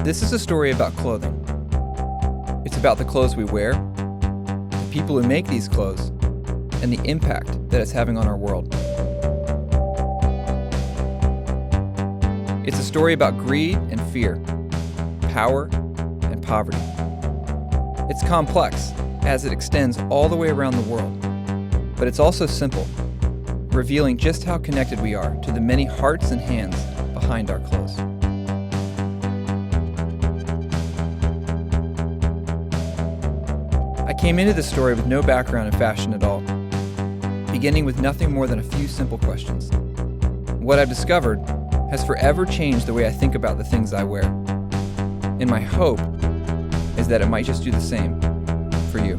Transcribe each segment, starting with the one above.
This is a story about clothing. It's about the clothes we wear, the people who make these clothes, and the impact that it's having on our world. It's a story about greed and fear, power and poverty. It's complex as it extends all the way around the world, but it's also simple, revealing just how connected we are to the many hearts and hands behind our clothes. I came into this story with no background in fashion at all, beginning with nothing more than a few simple questions. What I've discovered has forever changed the way I think about the things I wear, and my hope is that it might just do the same for you.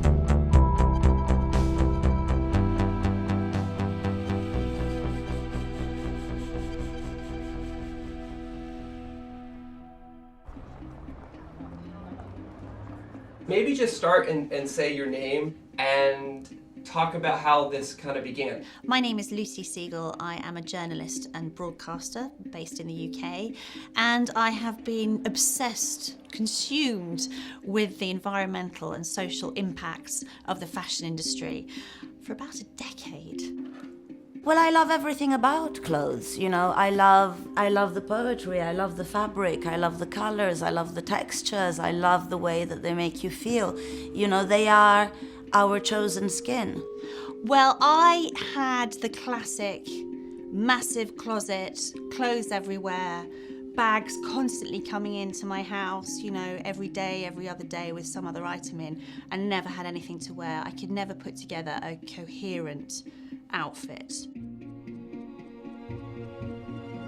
Maybe just start and say your name and talk about how this kind of began. My name is Lucy Siegel. I am a journalist and broadcaster based in the UK, and I have been obsessed, consumed with the environmental and social impacts of the fashion industry for about a decade. Well, I love everything about clothes, you know. I love the poetry, I love the fabric, I love the colors, I love the textures, I love the way that they make you feel. You know, they are our chosen skin. Well, I had the classic massive closet, clothes everywhere, bags constantly coming into my house, you know, every day, every other day with some other item in, and never had anything to wear. I could never put together a coherent outfit.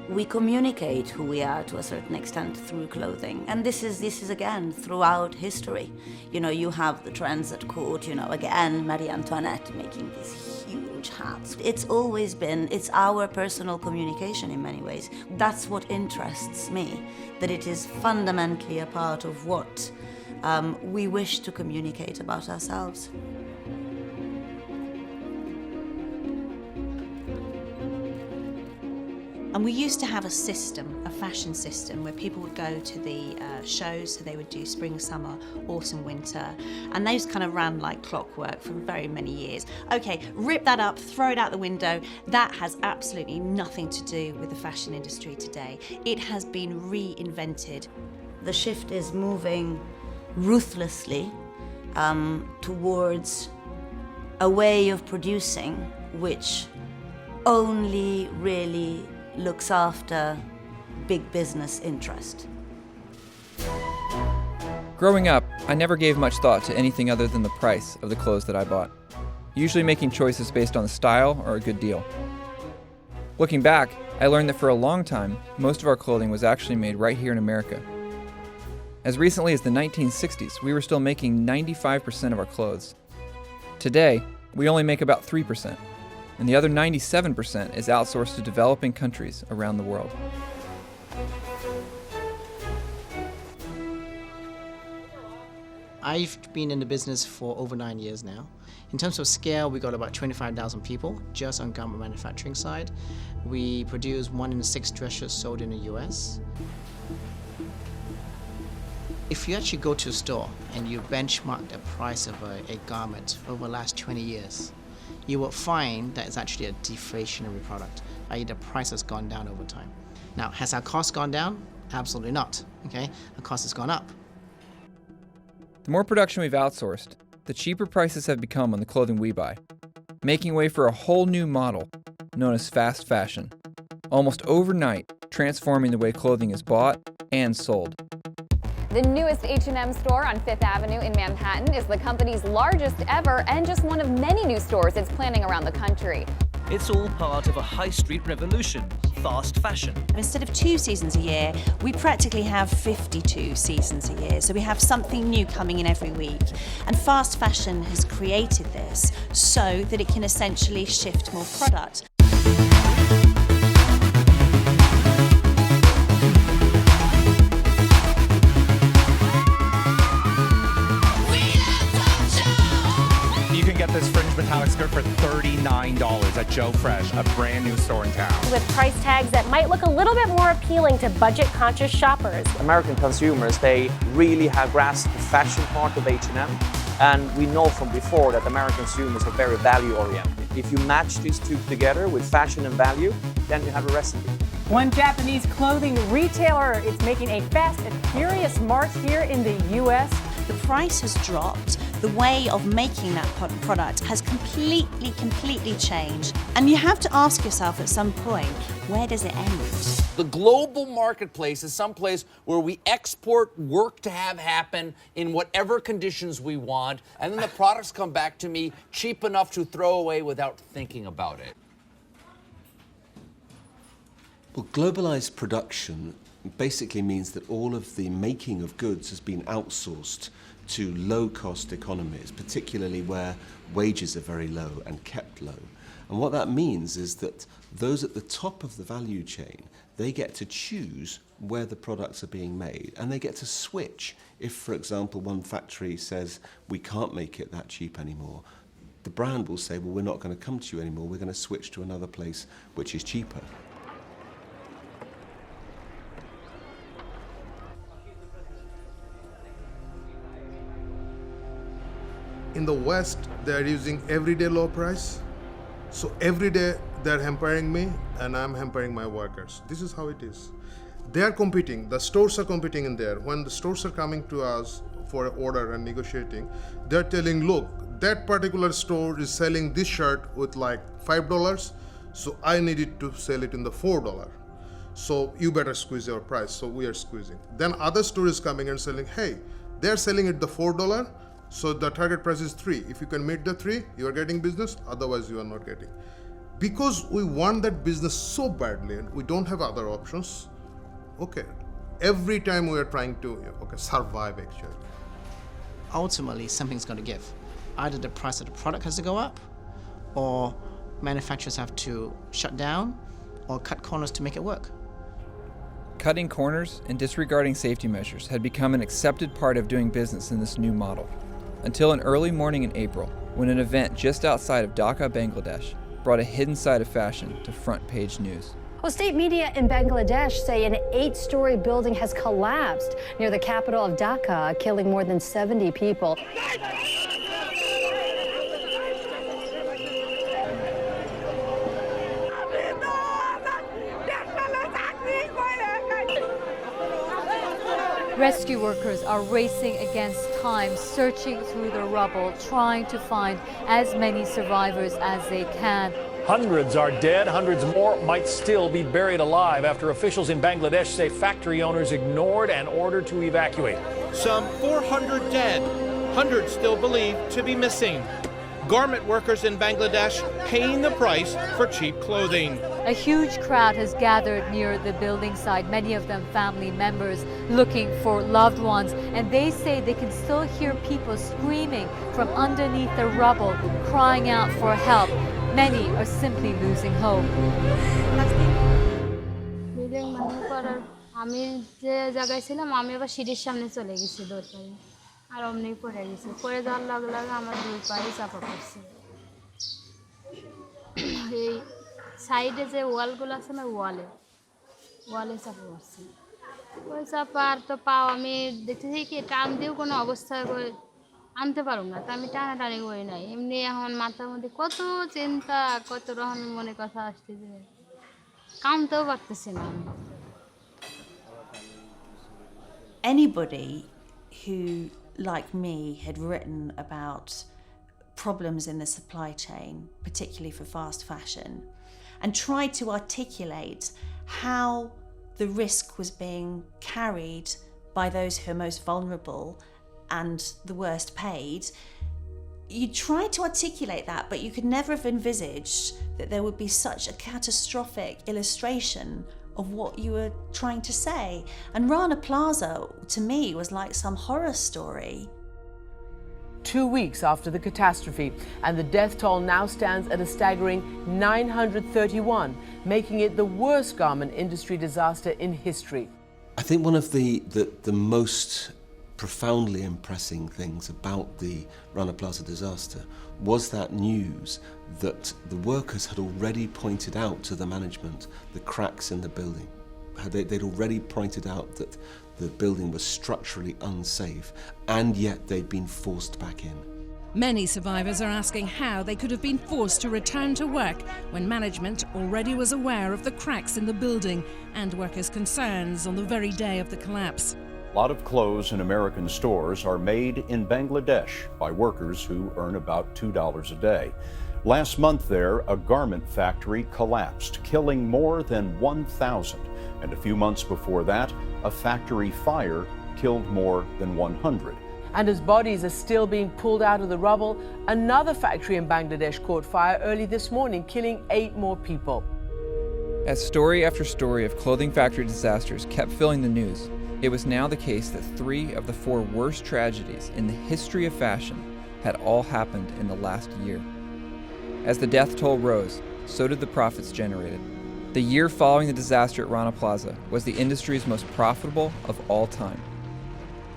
We communicate who we are to a certain extent through clothing, and this is again throughout history. You know, you have the trends at court, you know, again Marie Antoinette making these huge hats. It's always been, it's our personal communication in many ways. That's what interests me, that it is fundamentally a part of what we wish to communicate about ourselves. And we used to have a system, a fashion system, where people would go to the shows, so they would do spring, summer, autumn, winter, and those kind of ran like clockwork for very many years. Okay, rip that up, throw it out the window. That has absolutely nothing to do with the fashion industry today. It has been reinvented. The shift is moving ruthlessly towards a way of producing which only really looks after big business interest. Growing up, I never gave much thought to anything other than the price of the clothes that I bought, usually making choices based on the style or a good deal. Looking back, I learned that for a long time, most of our clothing was actually made right here in America. As recently as the 1960s, we were still making 95% of our clothes. Today, we only make about 3%. And the other 97% is outsourced to developing countries around the world. I've been in the business for over 9 years now. In terms of scale, we got about 25,000 people just on garment manufacturing side. We produce 1 in 6 dress shirts sold in the US. If you actually go to a store and you benchmark the price of a garment over the last 20 years, you will find that it's actually a deflationary product, i.e. the price has gone down over time. Now, has our cost gone down? Absolutely not, okay? The cost has gone up. The more production we've outsourced, the cheaper prices have become on the clothing we buy, making way for a whole new model known as fast fashion, almost overnight transforming the way clothing is bought and sold. The newest H&M store on Fifth Avenue in Manhattan is the company's largest ever and just one of many new stores it's planning around the country. It's all part of a high street revolution, fast fashion. Instead of 2 seasons a year, we practically have 52 seasons a year. So we have something new coming in every week. And fast fashion has created this so that it can essentially shift more product. This fringe metallic skirt for $39 at Joe Fresh, a brand new store in town. With price tags that might look a little bit more appealing to budget-conscious shoppers. American consumers, they really have grasped the fashion part of H&M, and we know from before that American consumers are very value-oriented. If you match these two together with fashion and value, then you have a recipe. One Japanese clothing retailer is making a fast and furious march here in the U.S. The price has dropped. The way of making that product has completely changed. And you have to ask yourself at some point, where does it end? The global marketplace is someplace where we export work to have happen in whatever conditions we want, and then the products come back to me cheap enough to throw away without thinking about it. Well, globalized production basically means that all of the making of goods has been outsourced to low-cost economies, particularly where wages are very low and kept low. And what that means is that those at the top of the value chain, they get to choose where the products are being made, and they get to switch. If, for example, one factory says, we can't make it that cheap anymore, the brand will say, well, we're not going to come to you anymore, we're going to switch to another place which is cheaper. In the West, they are using everyday low price. So every day they're hampering me and I'm hampering my workers. This is how it is. They are competing, the stores are competing in there. When the stores are coming to us for an order and negotiating, they're telling, look, that particular store is selling this shirt with like $5, so I need it to sell it in the $4. So you better squeeze your price, so we are squeezing. Then other store is coming and selling, hey, they're selling it the $4, so the target price is 3. If you can meet the 3, you are getting business, otherwise you are not getting. Because we want that business so badly and we don't have other options, okay, every time we are trying to survive actually. Ultimately, something's going to give. Either the price of the product has to go up, or manufacturers have to shut down or cut corners to make it work. Cutting corners and disregarding safety measures had become an accepted part of doing business in this new model, until an early morning in April, when an event just outside of Dhaka, Bangladesh, brought a hidden side of fashion to front-page news. Well, state media in Bangladesh say an 8-story building has collapsed near the capital of Dhaka, killing more than 70 people. Rescue workers are racing against time, searching through the rubble, trying to find as many survivors as they can. Hundreds are dead. Hundreds more might still be buried alive after officials in Bangladesh say factory owners ignored an order to evacuate. Some 400 dead, hundreds still believed to be missing. Garment workers in Bangladesh paying the price for cheap clothing. A huge crowd has gathered near the building site, many of them family members looking for loved ones, and they say they can still hear people screaming from underneath the rubble, crying out for help. Many are simply losing hope. আমি যে জায়গায় ছিলাম আমি আবার সিঁড়ির সামনে চলে গেছি দৌড়ে আর অমনি পড়ে গেছি পড়ে যাওয়ার লগে লগে আমার দুই পায়ে চাপা পড়ছে এই সাইডে যে ওয়ালগুলো আছে না ওয়ালে চাপা পড়ছে ওই চাপা আর তো পাও আমি দেখতেছি কি টান দিয়েও কোনো অবস্থায় আনতে পারুম না তো আমি টানাটানি করি নাই এমনি এখন মাথার মধ্যে কত চিন্তা কত রকম মনে কথা আসতেছে কামতেও পারতেছি না আমি Anybody who like me, had written about problems in the supply chain, particularly for fast fashion, and tried to articulate how the risk was being carried by those who are most vulnerable and the worst paid. You tried to articulate that, but you could never have envisaged that there would be such a catastrophic illustration of what you were trying to say. And Rana Plaza, to me, was like some horror story. 2 weeks after the catastrophe, and the death toll now stands at a staggering 931, making it the worst garment industry disaster in history. I think one of the most profoundly impressing things about the Rana Plaza disaster was that news that the workers had already pointed out to the management the cracks in the building. They'd already pointed out that the building was structurally unsafe, and yet they'd been forced back in. Many survivors are asking how they could have been forced to return to work when management already was aware of the cracks in the building and workers' concerns on the very day of the collapse. A lot of clothes in American stores are made in Bangladesh by workers who earn about $2 a day. Last month there, a garment factory collapsed, killing more than 1,000. And a few months before that, a factory fire killed more than 100. And as bodies are still being pulled out of the rubble, another factory in Bangladesh caught fire early this morning, killing 8 more people. As story after story of clothing factory disasters kept filling the news, it was now the case that 3 of the 4 worst tragedies in the history of fashion had all happened in the last year. As the death toll rose, so did the profits generated. The year following the disaster at Rana Plaza was the industry's most profitable of all time.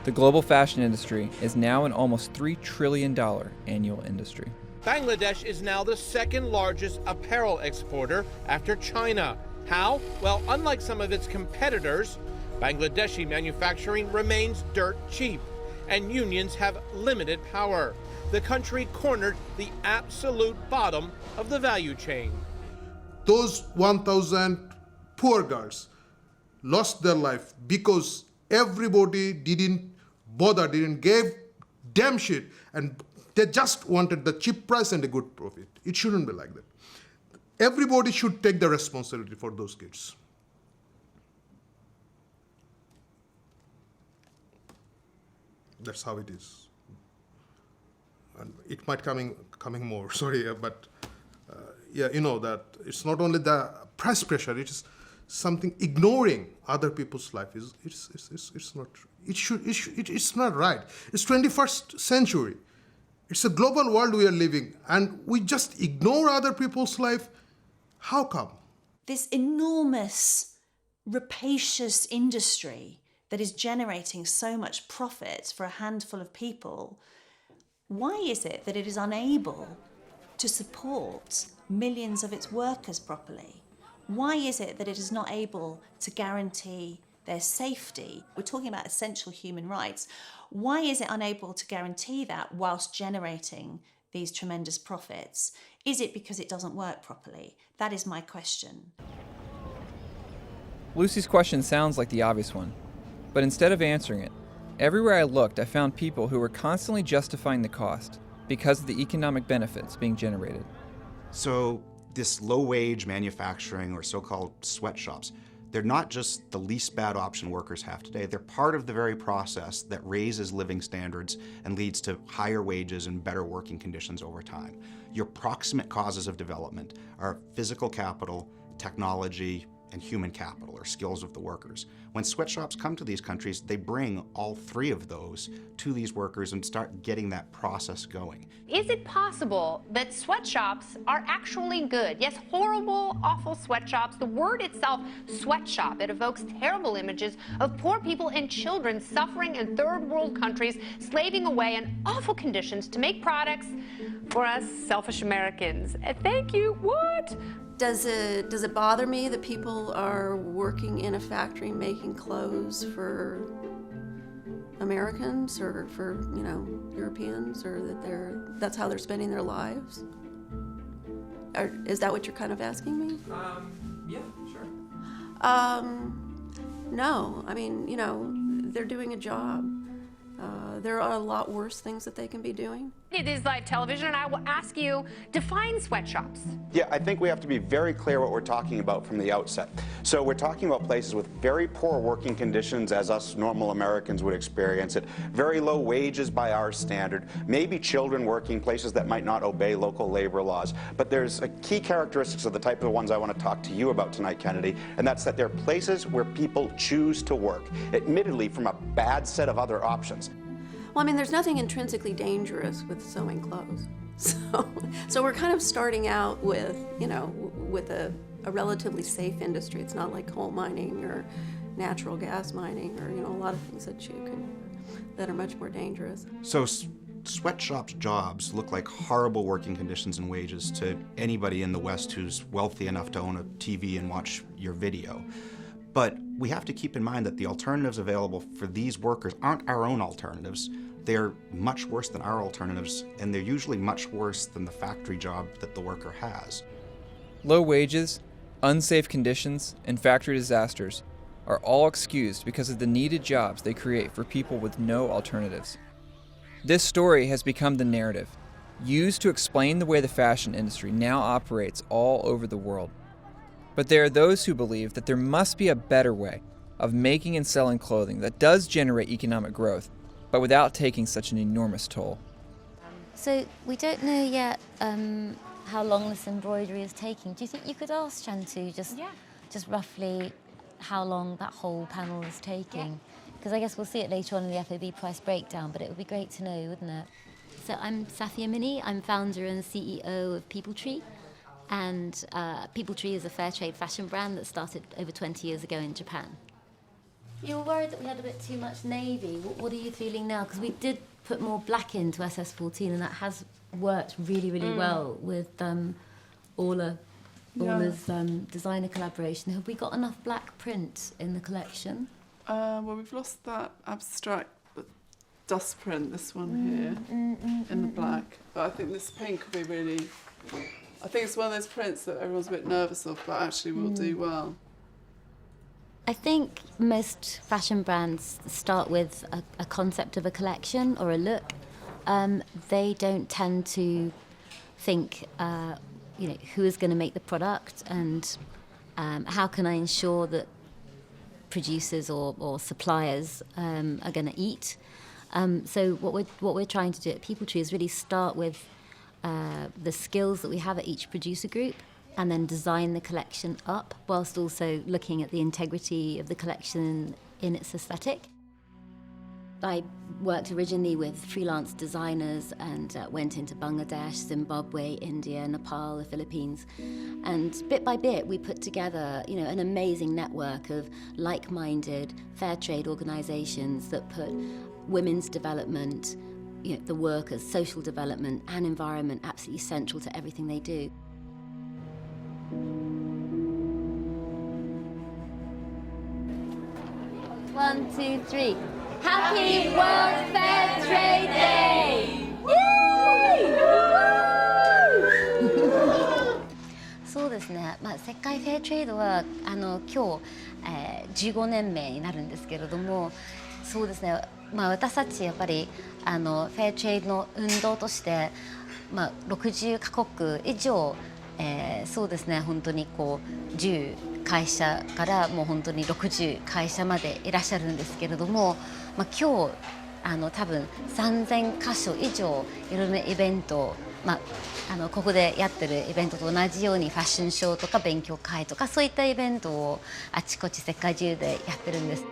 The global fashion industry is now an almost $3 trillion annual industry. Bangladesh is now the second largest apparel exporter after China. How? Well, unlike some of its competitors, Bangladeshi manufacturing remains dirt cheap, and unions have limited power. The country cornered the absolute bottom of the value chain. Those 1,000 poor girls lost their life because everybody didn't bother, didn't give damn shit, and they just wanted the cheap price and a good profit. It shouldn't be like that. Everybody should take the responsibility for those kids. That's how it is. And it might coming more, sorry, but yeah, you know that it's not only the price pressure, it is something ignoring other people's life. It's not right. It's 21st century. It's a global world we are living, and we just ignore other people's life. How come? This enormous, rapacious industry that is generating so much profit for a handful of people, why is it that it is unable to support millions of its workers properly? Why is it that it is not able to guarantee their safety? We're talking about essential human rights. Why is it unable to guarantee that whilst generating these tremendous profits? Is it because it doesn't work properly? That is my question. Lucy's question sounds like the obvious one, but instead of answering it, everywhere I looked I found people who were constantly justifying the cost because of the economic benefits being generated. So this low-wage manufacturing, or so-called sweatshops, they're not just the least bad option workers have today. They're part of the very process that raises living standards and leads to higher wages and better working conditions over time. Your proximate causes of development are physical capital, technology, and human capital, or skills of the workers. When sweatshops come to these countries, they bring all 3 of those to these workers and start getting that process going. Is it possible that sweatshops are actually good? Yes, horrible, awful sweatshops. The word itself, sweatshop, it evokes terrible images of poor people and children suffering in third world countries, slaving away in awful conditions to make products for us selfish Americans. Thank you. What? Does it bother me that people are working in a factory making clothes for Americans or for, you know, Europeans, or that that's how they're spending their lives? Or is that what you're kind of asking me? Yeah, sure. No, I mean, you know, they're doing a job. There are a lot worse things that they can be doing. It is live television, and I will ask you, define sweatshops. Yeah, I think we have to be very clear what we're talking about from the outset. So we're talking about places with very poor working conditions as us normal Americans would experience it, very low wages by our standard, maybe children working places that might not obey local labor laws. But there's a key characteristics of the type of ones I want to talk to you about tonight, Kennedy, and that's that they're places where people choose to work, admittedly from a bad set of other options. Well, I mean, there's nothing intrinsically dangerous with sewing clothes. So we're kind of starting out with, with a relatively safe industry. It's not like coal mining or natural gas mining or, a lot of things that are much more dangerous. So sweatshops jobs look like horrible working conditions and wages to anybody in the West who's wealthy enough to own a TV and watch your video. But we have to keep in mind that the alternatives available for these workers aren't our own alternatives. They're much worse than our alternatives, and they're usually much worse than the factory job that the worker has. Low wages, unsafe conditions, and factory disasters are all excused because of the needed jobs they create for people with no alternatives. This story has become the narrative, used to explain the way the fashion industry now operates all over the world. But there are those who believe that there must be a better way of making and selling clothing that does generate economic growth, but without taking such an enormous toll. So we don't know yet how long this embroidery is taking. Do you think you could ask Shantu just roughly how long that whole panel is taking? Because I guess we'll see it later on in the FOB price breakdown, but it would be great to know, wouldn't it? So I'm Safia Mini. I'm founder and CEO of People Tree. And People Tree is a fair trade fashion brand that started over 20 years ago in Japan. You were worried that we had a bit too much navy. What are you feeling now? Because we did put more black into SS14, and that has worked really, really well with Orla's designer collaboration. Have we got enough black print in the collection? Well, we've lost that abstract dust print, this one here, in the black. But I think this pink will be really... I think it's one of those prints that everyone's a bit nervous of, but actually will do well. I think most fashion brands start with a concept of a collection or a look. They don't tend to think, who is going to make the product and how can I ensure that producers or suppliers are going to eat. So what we're trying to do at People Tree is really start with the skills that we have at each producer group and then design the collection up whilst also looking at the integrity of the collection in its aesthetic. I worked originally with freelance designers and went into Bangladesh, Zimbabwe, India, Nepal, the Philippines. And bit by bit, we put together, an amazing network of like-minded fair trade organizations that put women's development, the workers' social development and environment absolutely central to everything they do. One, two, three. Happy World Fair Trade Day! Yay! そうですね。世界フェアトレードは今日、15年目になるんですけれども、そうですね。私たちやっぱりフェアトレードの運動として、60カ国以上、そうですね。本当に10会社からもう本当に60会社までいらっしゃるんですけれども、今日多分3000箇所以上いろんなイベント、ここでやってるイベントと同じようにファッションショーとか勉強会とかそういったイベントをあちこち世界中でやってるんです。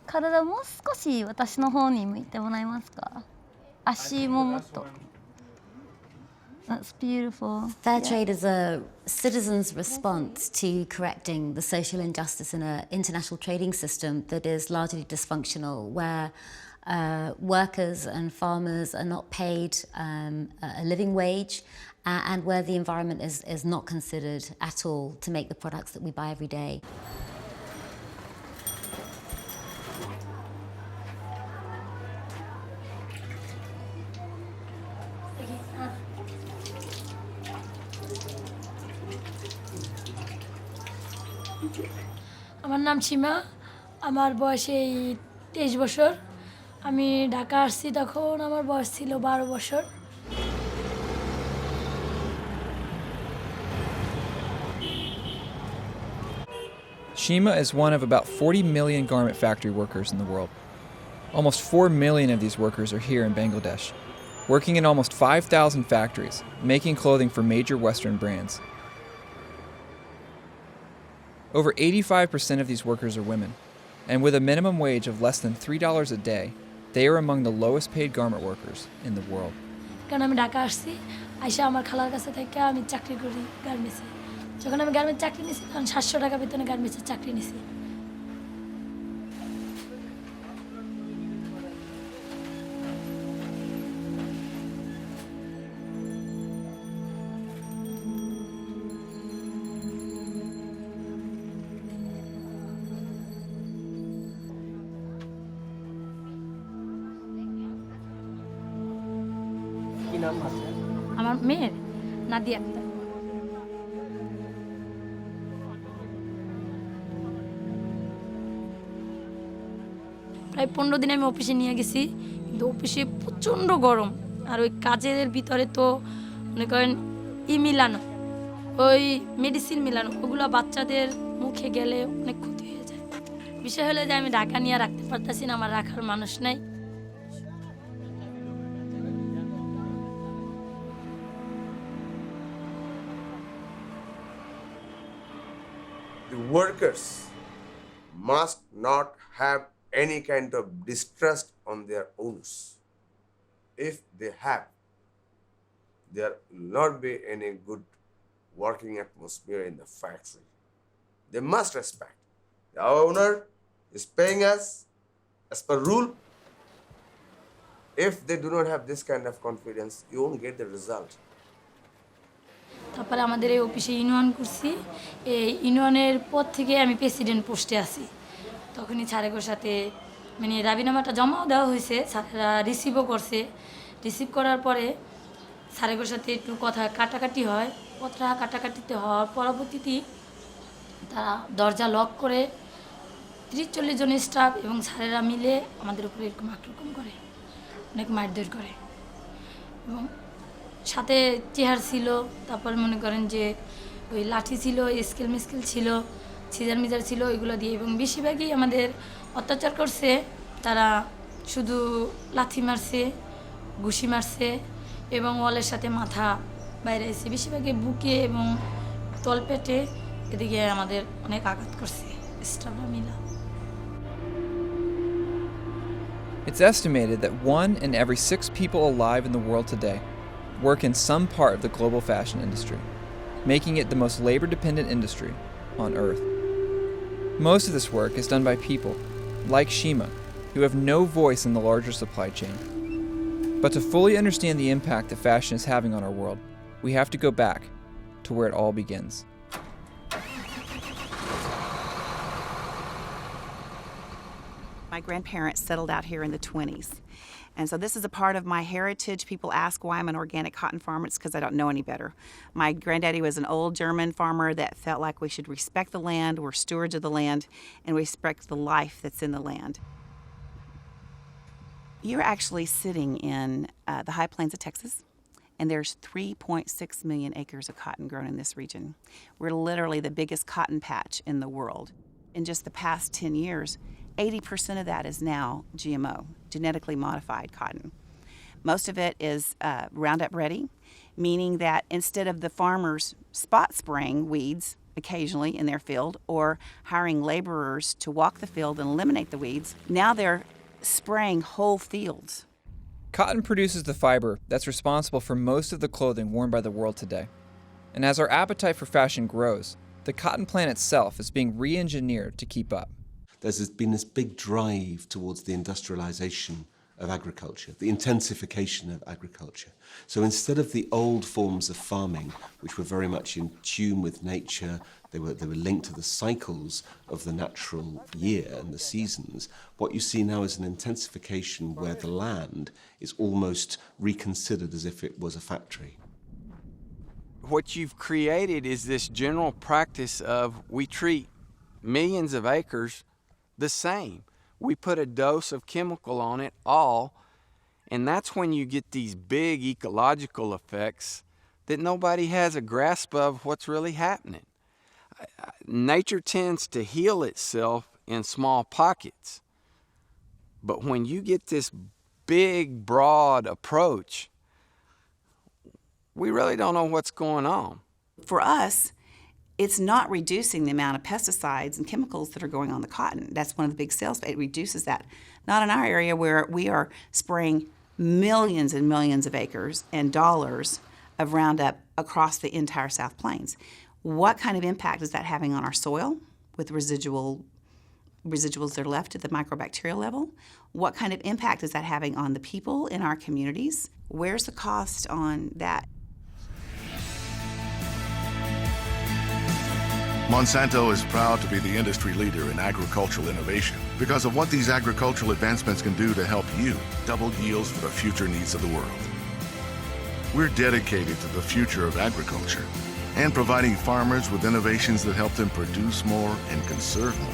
体もう少し私の方に向いてもらえますか？足ももっと。That's beautiful. Fair trade is a citizen's response to correcting the social injustice in an international trading system that is largely dysfunctional, where workers and farmers are not paid a living wage, and where the environment is not considered at all to make the products that we buy every day. আমার নাম সীমা, আমার বয়স এই 23 বছর। আমি ঢাকা আসছি তখন আমার বয়স ছিল 12 বছর। Shima is one of about 40 million garment factory workers in the world. Almost 4 million of these workers are here in Bangladesh, working in almost 5,000 factories, making clothing for major Western brands. Over 85% of these workers are women, and with a minimum wage of less than $3 a day, they are among the lowest paid garment workers in the world. কারণ আমি ঢাকা আসছি, আইসা আমার খালার কাছে থেকে আমি চাকরি করি গার্মেন্টসে। যখন আমি গার্মেন্টস চাকরি নিয়েছি তখন 700 টাকা বেতনে গার্মেন্টসের চাকরি নিয়েছি। আমার মেয়ের নাদিয়া আক্তার। প্রায় 15 দিন আমি অফিসে নিয়ে গেছি, কিন্তু অফিসে প্রচণ্ড গরম, আর ওই কাজের ভিতরে তো মনে করেন মিলানো, ওই মেডিসিন মিলানো, ওগুলো বাচ্চাদের মুখে গেলে অনেক ক্ষতি হয়ে যায়। বিষয় হলো যে আমি ঢাকা নিয়ে রাখতে পারতেছি না, আমার রাখার মানুষ নাই। The workers must not have any kind of distrust on their owners. If they have, there will not be any good working atmosphere in the factory. They must respect. The owner is paying us as per rule. If they do not have this kind of confidence, you won't get the result. তারপরে আমাদের এই অফিসে union করছি, এই ইউনিয়নের পর থেকে আমি প্রেসিডেন্ট পোস্টে আছি। তখনই স্যারের সাথে মানে দাবিনামাটা জমাও দেওয়া হয়েছে, স্যারেরা রিসিভও করছে। রিসিভ করার পরে স্যারের সাথে একটু কথা কাটাকাটি হয়, কথা কাটাকাটিতে হওয়ার পরবর্তীতে তারা দরজা লক করে 30-40 জন স্টাফ এবং স্যারেরা মিলে আমাদের উপরে এরকম আক্রমণ করে, অনেক মারধর করে। এবং সাথে চেয়ার ছিল, তারপর মনে করেন যে ওই লাঠি ছিল, স্কেল মিস্কেল ছিল, সিজার মিজার ছিল, এগুলো দিয়ে। এবং বেশিরভাগই আমাদের অত্যাচার করছে, তারা শুধু লাথি মারছে, ঘুষি মারছে এবং ওয়ালের সাথে মাথা বাইরে এসে বেশিরভাগই বুকে এবং তলপেটে এদিকে আমাদের অনেক আঘাত করছে স্টাফরা মিলা। It's estimated that 1 in every 6 people alive in the world today work in some part of the global fashion industry, making it the most labor-dependent industry on Earth. Most of this work is done by people, like Shima, who have no voice in the larger supply chain. But to fully understand the impact that fashion is having on our world, we have to go back to where it all begins. My grandparents settled out here in the 20s. And so this is a part of my heritage. People ask why I'm an organic cotton farmer. It's because I don't know any better. My granddaddy was an old German farmer that felt like we should respect the land, we're stewards of the land, and respect the life that's in the land. You're actually sitting in the high plains of Texas, and there's 3.6 million acres of cotton grown in this region. We're literally the biggest cotton patch in the world. In just the past 10 years, 80% of that is now GMO, genetically modified cotton. Most of it is Roundup Ready, meaning that instead of the farmers spot spraying weeds occasionally in their field or hiring laborers to walk the field and eliminate the weeds, now they're spraying whole fields. Cotton produces the fiber that's responsible for most of the clothing worn by the world today. And as our appetite for fashion grows, the cotton plant itself is being re-engineered to keep up. There's been this big drive towards the industrialization of agriculture, the intensification of agriculture. So instead of the old forms of farming, which were very much in tune with nature, they were linked to the cycles of the natural year and the seasons, what you see now is an intensification where the land is almost reconsidered as if it was a factory. What you've created is this general practice of we treat millions of acres the same. We put a dose of chemical on it all, and that's when you get these big ecological effects that nobody has a grasp of what's really happening. Nature tends to heal itself in small pockets, but when you get this big, broad approach, we really don't know what's going on. For us, it's not reducing the amount of pesticides and chemicals that are going on the cotton. That's one of the big sales. It reduces that. Not in our area where we are spraying millions and millions of acres and dollars of Roundup across the entire South Plains. What kind of impact is that having on our soil with residuals that are left at the microbacterial level? What kind of impact is that having on the people in our communities? Where's the cost on that? Monsanto is proud to be the industry leader in agricultural innovation because of what these agricultural advancements can do to help you double yields for the future needs of the world. We're dedicated to the future of agriculture and providing farmers with innovations that help them produce more and conserve more,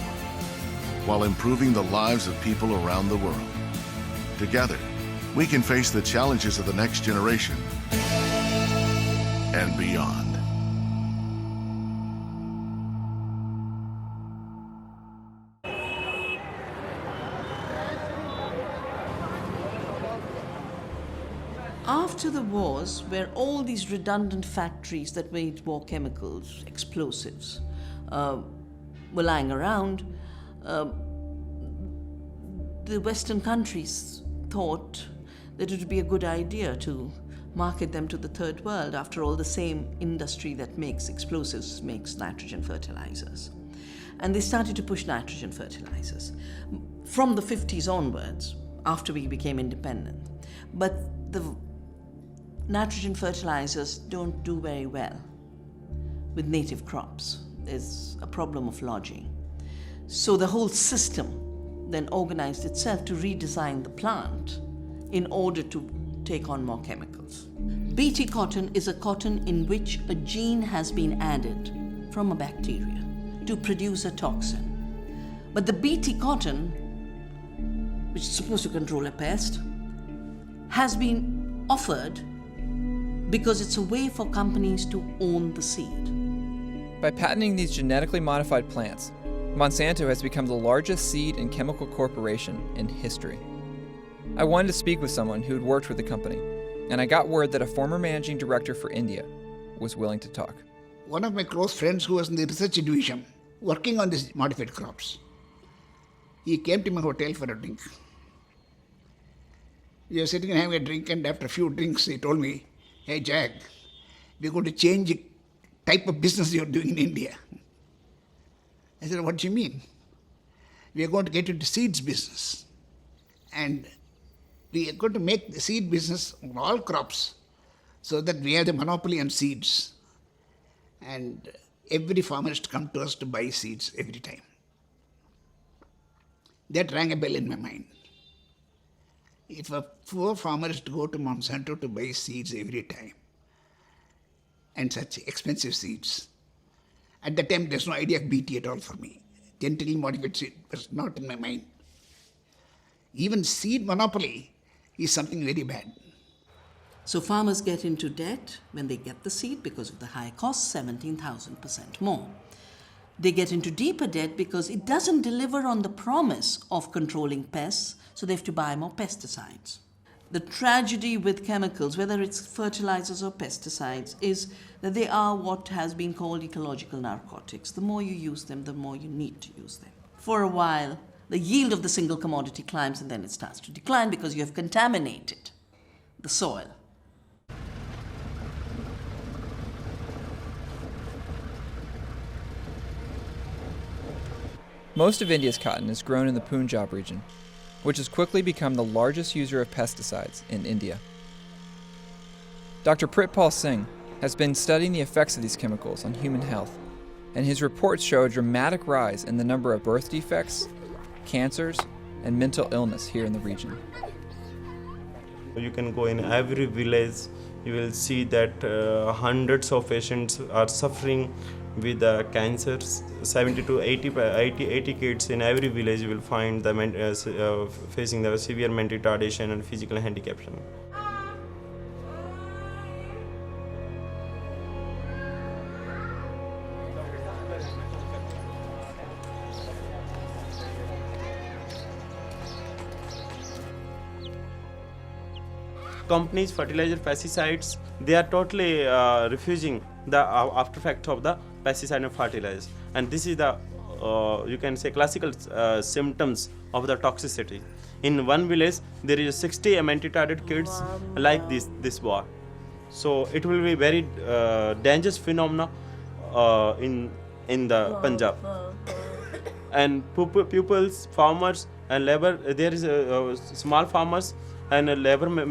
while improving the lives of people around the world. Together, we can face the challenges of the next generation and beyond. After the wars, where all these redundant factories that made more chemicals, explosives, were lying around, the Western countries thought that it would be a good idea to market them to the third world. After all, the same industry that makes explosives makes nitrogen fertilizers. And they started to push nitrogen fertilizers from the 50s onwards, after we became independent. But the nitrogen fertilizers don't do very well with native crops. There's a problem of lodging. So the whole system then organized itself to redesign the plant in order to take on more chemicals. Bt cotton is a cotton in which a gene has been added from a bacteria to produce a toxin. But the Bt cotton, which is supposed to control a pest, has been offered because it's a way for companies to own the seed. By patenting these genetically modified plants, Monsanto has become the largest seed and chemical corporation in history. I wanted to speak with someone who had worked with the company, and I got word that a former managing director for India was willing to talk. One of my close friends who was in the research division working on these modified crops, he came to my hotel for a drink. We were sitting and having a drink, and after a few drinks he told me, "Hey Jack, we're going to change the type of business you're doing in India." I said, "What do you mean?" "We are going to get into seeds business. And we are going to make the seed business on all crops so that we have the monopoly on seeds. And every farmer has to come to us to buy seeds every time." That rang a bell in my mind. If a poor farmer is to go to Monsanto to buy seeds every time, and such expensive seeds, at that time there's no idea of Bt at all for me. Genetically modified seed was not in my mind. Even seed monopoly is something very bad. So farmers get into debt when they get the seed because of the high cost, 17,000% more. They get into deeper debt because it doesn't deliver on the promise of controlling pests, so they have to buy more pesticides. The tragedy with chemicals, whether it's fertilizers or pesticides, is that they are what has been called ecological narcotics. The more you use them, the more you need to use them. For a while, the yield of the single commodity climbs and then it starts to decline because you have contaminated the soil. Most of India's cotton is grown in the Punjab region, which has quickly become the largest user of pesticides in India. Dr. Pritpal Singh has been studying the effects of these chemicals on human health, and his reports show a dramatic rise in the number of birth defects, cancers, and mental illness here in the region. You can go in every village, you will see that hundreds of patients are suffering with cancers. 70 to 80 kids in every village you will find them facing the severe mental retardation and physical handicap. Companies, fertilizer, pesticides, they are totally refusing the after effect of the pesticide and fertilizer, and this is the you can say classical symptoms of the toxicity. In one village there is 60 mentally-retarded kids like this boy, so it will be very dangerous phenomena in the Punjab. And pupils, farmers and labor, there is small farmers and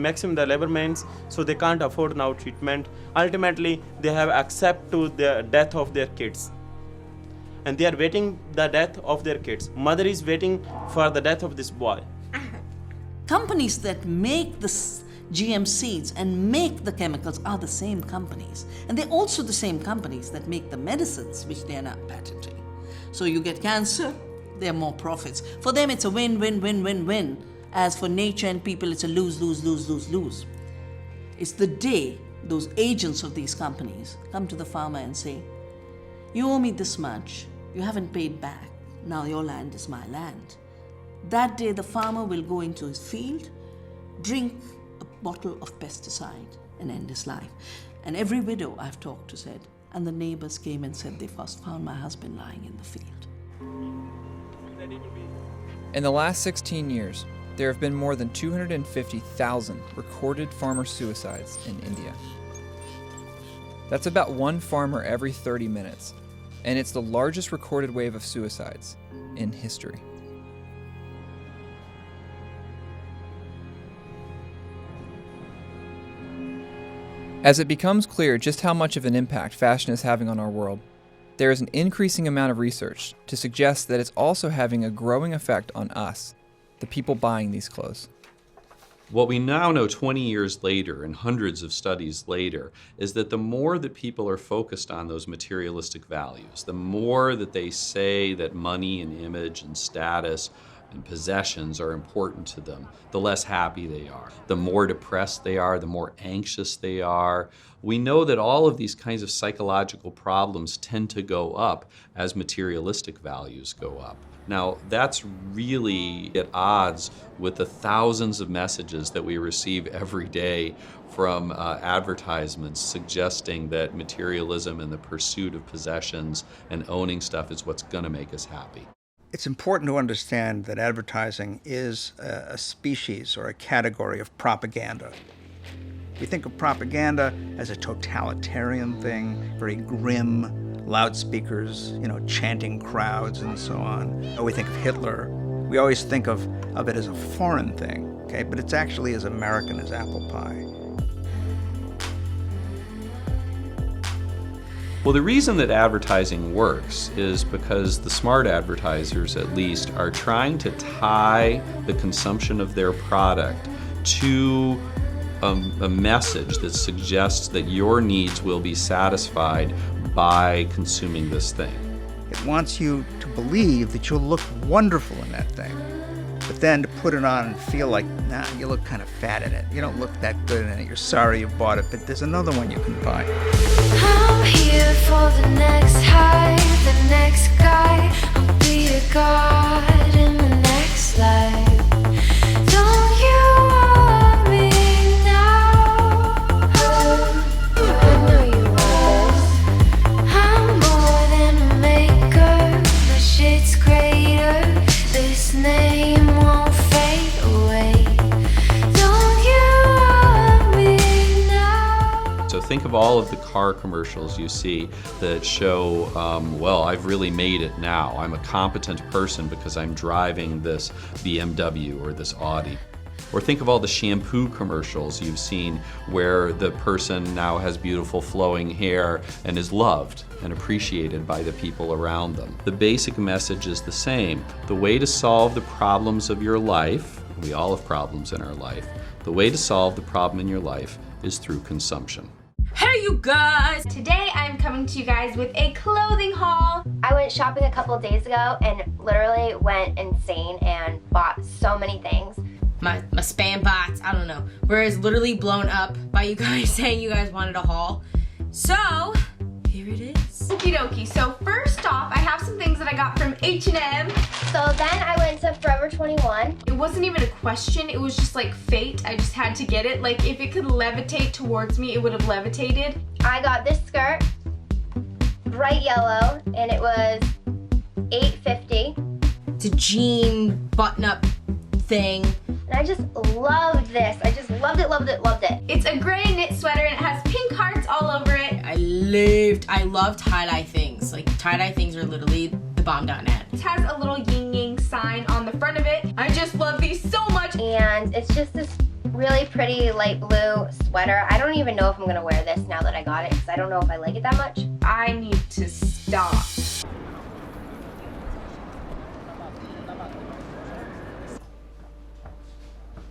maximum the labor means, so they can't afford now treatment. Ultimately they have accept to the death of their kids, and they are waiting the death of their kids. Mother is waiting for the death of this boy. Companies that make the GM seeds and make the chemicals are the same companies, and they're also the same companies that make the medicines which they are not patenting. So you get cancer, there are more profits. For them it's a win, win, win, win, win. As for nature and people, it's a lose, lose, lose, lose, lose. It's the day those agents of these companies come to the farmer and say, you owe me this much, you haven't paid back, now your land is my land. That day the farmer will go into his field, drink a bottle of pesticide and end his life. And every widow I've talked to said, and the neighbors came and said they first found my husband lying in the field. In the last 16 years, there have been more than 250,000 recorded farmer suicides in India. That's about one farmer every 30 minutes, and it's the largest recorded wave of suicides in history. As it becomes clear just how much of an impact fashion is having on our world, there is an increasing amount of research to suggest that it's also having a growing effect on us, the people buying these clothes. What we now know 20 years later and hundreds of studies later is that the more that people are focused on those materialistic values, the more that they say that money and image and status and possessions are important to them, the less happy they are. The more depressed they are, the more anxious they are. We know that all of these kinds of psychological problems tend to go up as materialistic values go up. Now, that's really at odds with the thousands of messages that we receive every day from advertisements suggesting that materialism and the pursuit of possessions and owning stuff is what's going to make us happy. It's important to understand that advertising is a species or a category of propaganda. We think of propaganda as a totalitarian thing, very grim, loudspeakers, chanting crowds and so on. Or we think of Hitler. We always think of it as a foreign thing, okay? But it's actually as American as apple pie. Well, the reason that advertising works is because the smart advertisers, at least, are trying to tie the consumption of their product to a message that suggests that your needs will be satisfied by consuming this thing. It wants you to believe that you'll look wonderful in that thing, but then to put it on and feel like, nah, you look kind of fat in it. You don't look that good in it. You're sorry you bought it, but there's another one you can buy. I'm here for the next high, the next guy. I'll be a god in the next life. Don't you want me now? I know you want this. I'm more than a maker. The shit's greater. This name won't fade away. Don't you want Think of all of the car commercials you see that show, well, I've really made it now. I'm a competent person because I'm driving this BMW or this Audi. Or think of all the shampoo commercials you've seen where the person now has beautiful flowing hair and is loved and appreciated by the people around them. The basic message is the same. The way to solve the problems of your life, we all have problems in our life, the way to solve the problem in your life is through consumption. Hey you guys! Today I'm coming to you guys with a clothing haul. I went shopping a couple of days ago and literally went insane and bought so many things. My spam box, I don't know, whereas literally blown up by you guys saying you guys wanted a haul. So, here it is. Okie dokie, so first off, I have some things that I got from H&M. So then I went to Forever 21. It wasn't even a question, it was just like fate. I just had to get it. Like if it could levitate towards me, it would have levitated. I got this skirt, bright yellow, and it was $8.50. It's a jean button-up thing. And I just loved this. I just loved it, loved it, loved it. It's a gray knit sweater and it has pink hearts all over it. I love tie-dye things. Like tie-dye things are literally the bomb.net. It has a little yin-yang sign on the front of it. I just love these so much. And it's just this really pretty light blue sweater. I don't even know if I'm gonna wear this now that I got it because I don't know if I like it that much. I need to stop.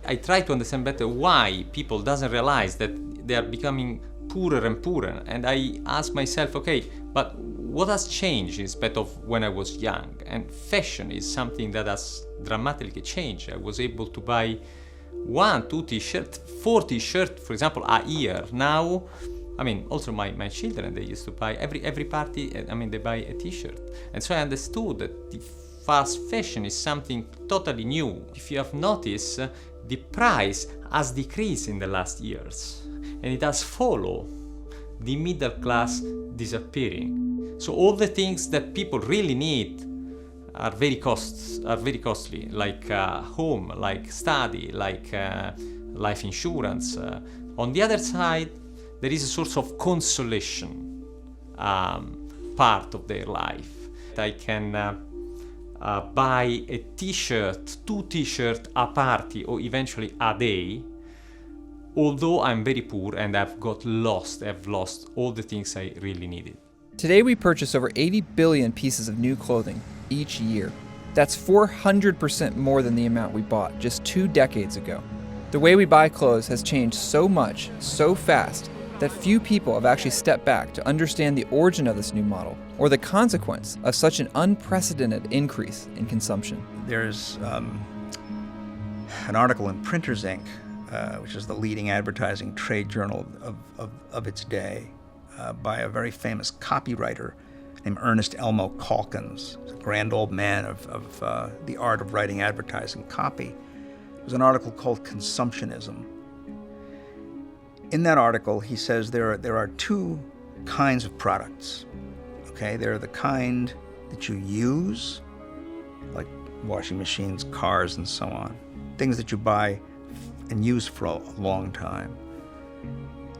I try to understand better why people doesn't realize that they are becoming poorer and poorer, and I ask myself, okay, but what has changed instead of when I was young? And fashion is something that has dramatically changed. I was able to buy 1, 2 t-shirts, 4 t-shirts, for example, a year. Now, I mean, also my children, they used to buy every party, I mean, they buy a t-shirt. And so I understood that the fast fashion is something totally new. If you have noticed, the price has decreased in the last years, and it has followed the middle class disappearing. So all the things that people really need are very costly, like home, like study, like life insurance. On the other side, there is a sort of consolation part of their life. I can buy a t-shirt, 2 t-shirts a party or eventually a day, although I'm very poor and I've lost all the things I really needed. Today we purchase over 80 billion pieces of new clothing each year. That's 400% more than the amount we bought just 2 decades ago. The way we buy clothes has changed so much, so fast, that few people have actually stepped back to understand the origin of this new model or the consequence of such an unprecedented increase in consumption. There's an article in Printers Inc., which is the leading advertising trade journal of its day, by a very famous copywriter named Ernest Elmo Calkins. He's a grand old man of the art of writing advertising copy. It was an article called Consumptionism. In that article, he says there are 2 kinds of products. Okay, they're the kind that you use, like washing machines, cars, and so on. Things that you buy and use for a long time.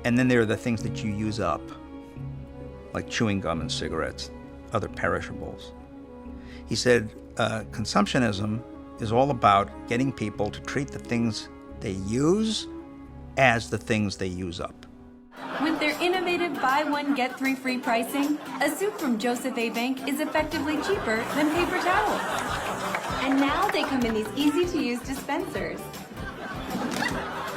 And then there are the things that you use up, like chewing gum and cigarettes, other perishables. He said, consumptionism is all about getting people to treat the things they use as the things they use up. With their innovative buy one, get 3 free pricing, a suit from Joseph A. Bank is effectively cheaper than paper towels. And now they come in these easy-to-use dispensers.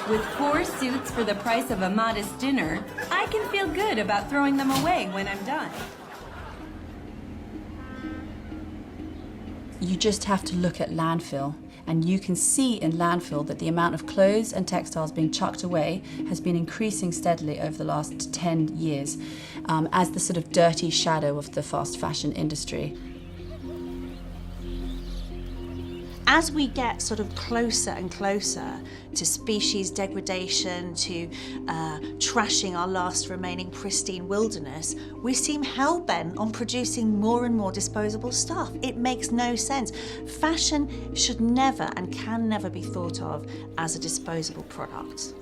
With 4 suits for the price of a modest dinner, I can feel good about throwing them away when I'm done. You just have to look at landfill, and you can see in landfill that the amount of clothes and textiles being chucked away has been increasing steadily over the last 10 years as the sort of dirty shadow of the fast fashion industry. As we get sort of closer and closer to species degradation, to trashing our last remaining pristine wilderness, we seem hell-bent on producing more and more disposable stuff. It makes no sense. Fashion should never and can never be thought of as a disposable product.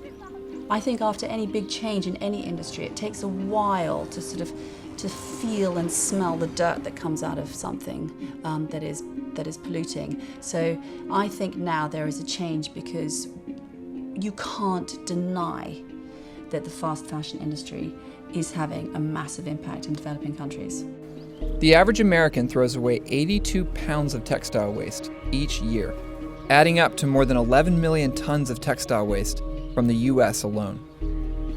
I think after any big change in any industry, it takes a while to sort of to feel and smell the dirt that comes out of something that is polluting. So I think now there is a change because you can't deny that the fast fashion industry is having a massive impact in developing countries. The average American throws away 82 pounds of textile waste each year, adding up to more than 11 million tons of textile waste from the US alone.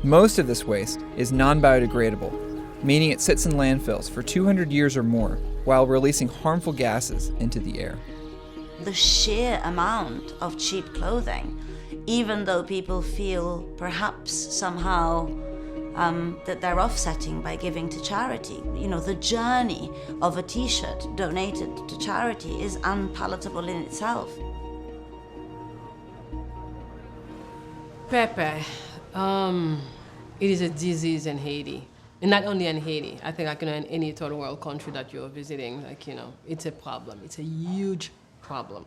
Most of this waste is non-biodegradable, meaning it sits in landfills for 200 years or more while releasing harmful gases into the air. The sheer amount of cheap clothing, even though people feel perhaps somehow that they're offsetting by giving to charity. You know, the journey of a t-shirt donated to charity is unpalatable in itself. Pepe, it is a disease in Haiti. And not only in Haiti, I think in any third world country that you're visiting, it's a problem. It's a huge problem.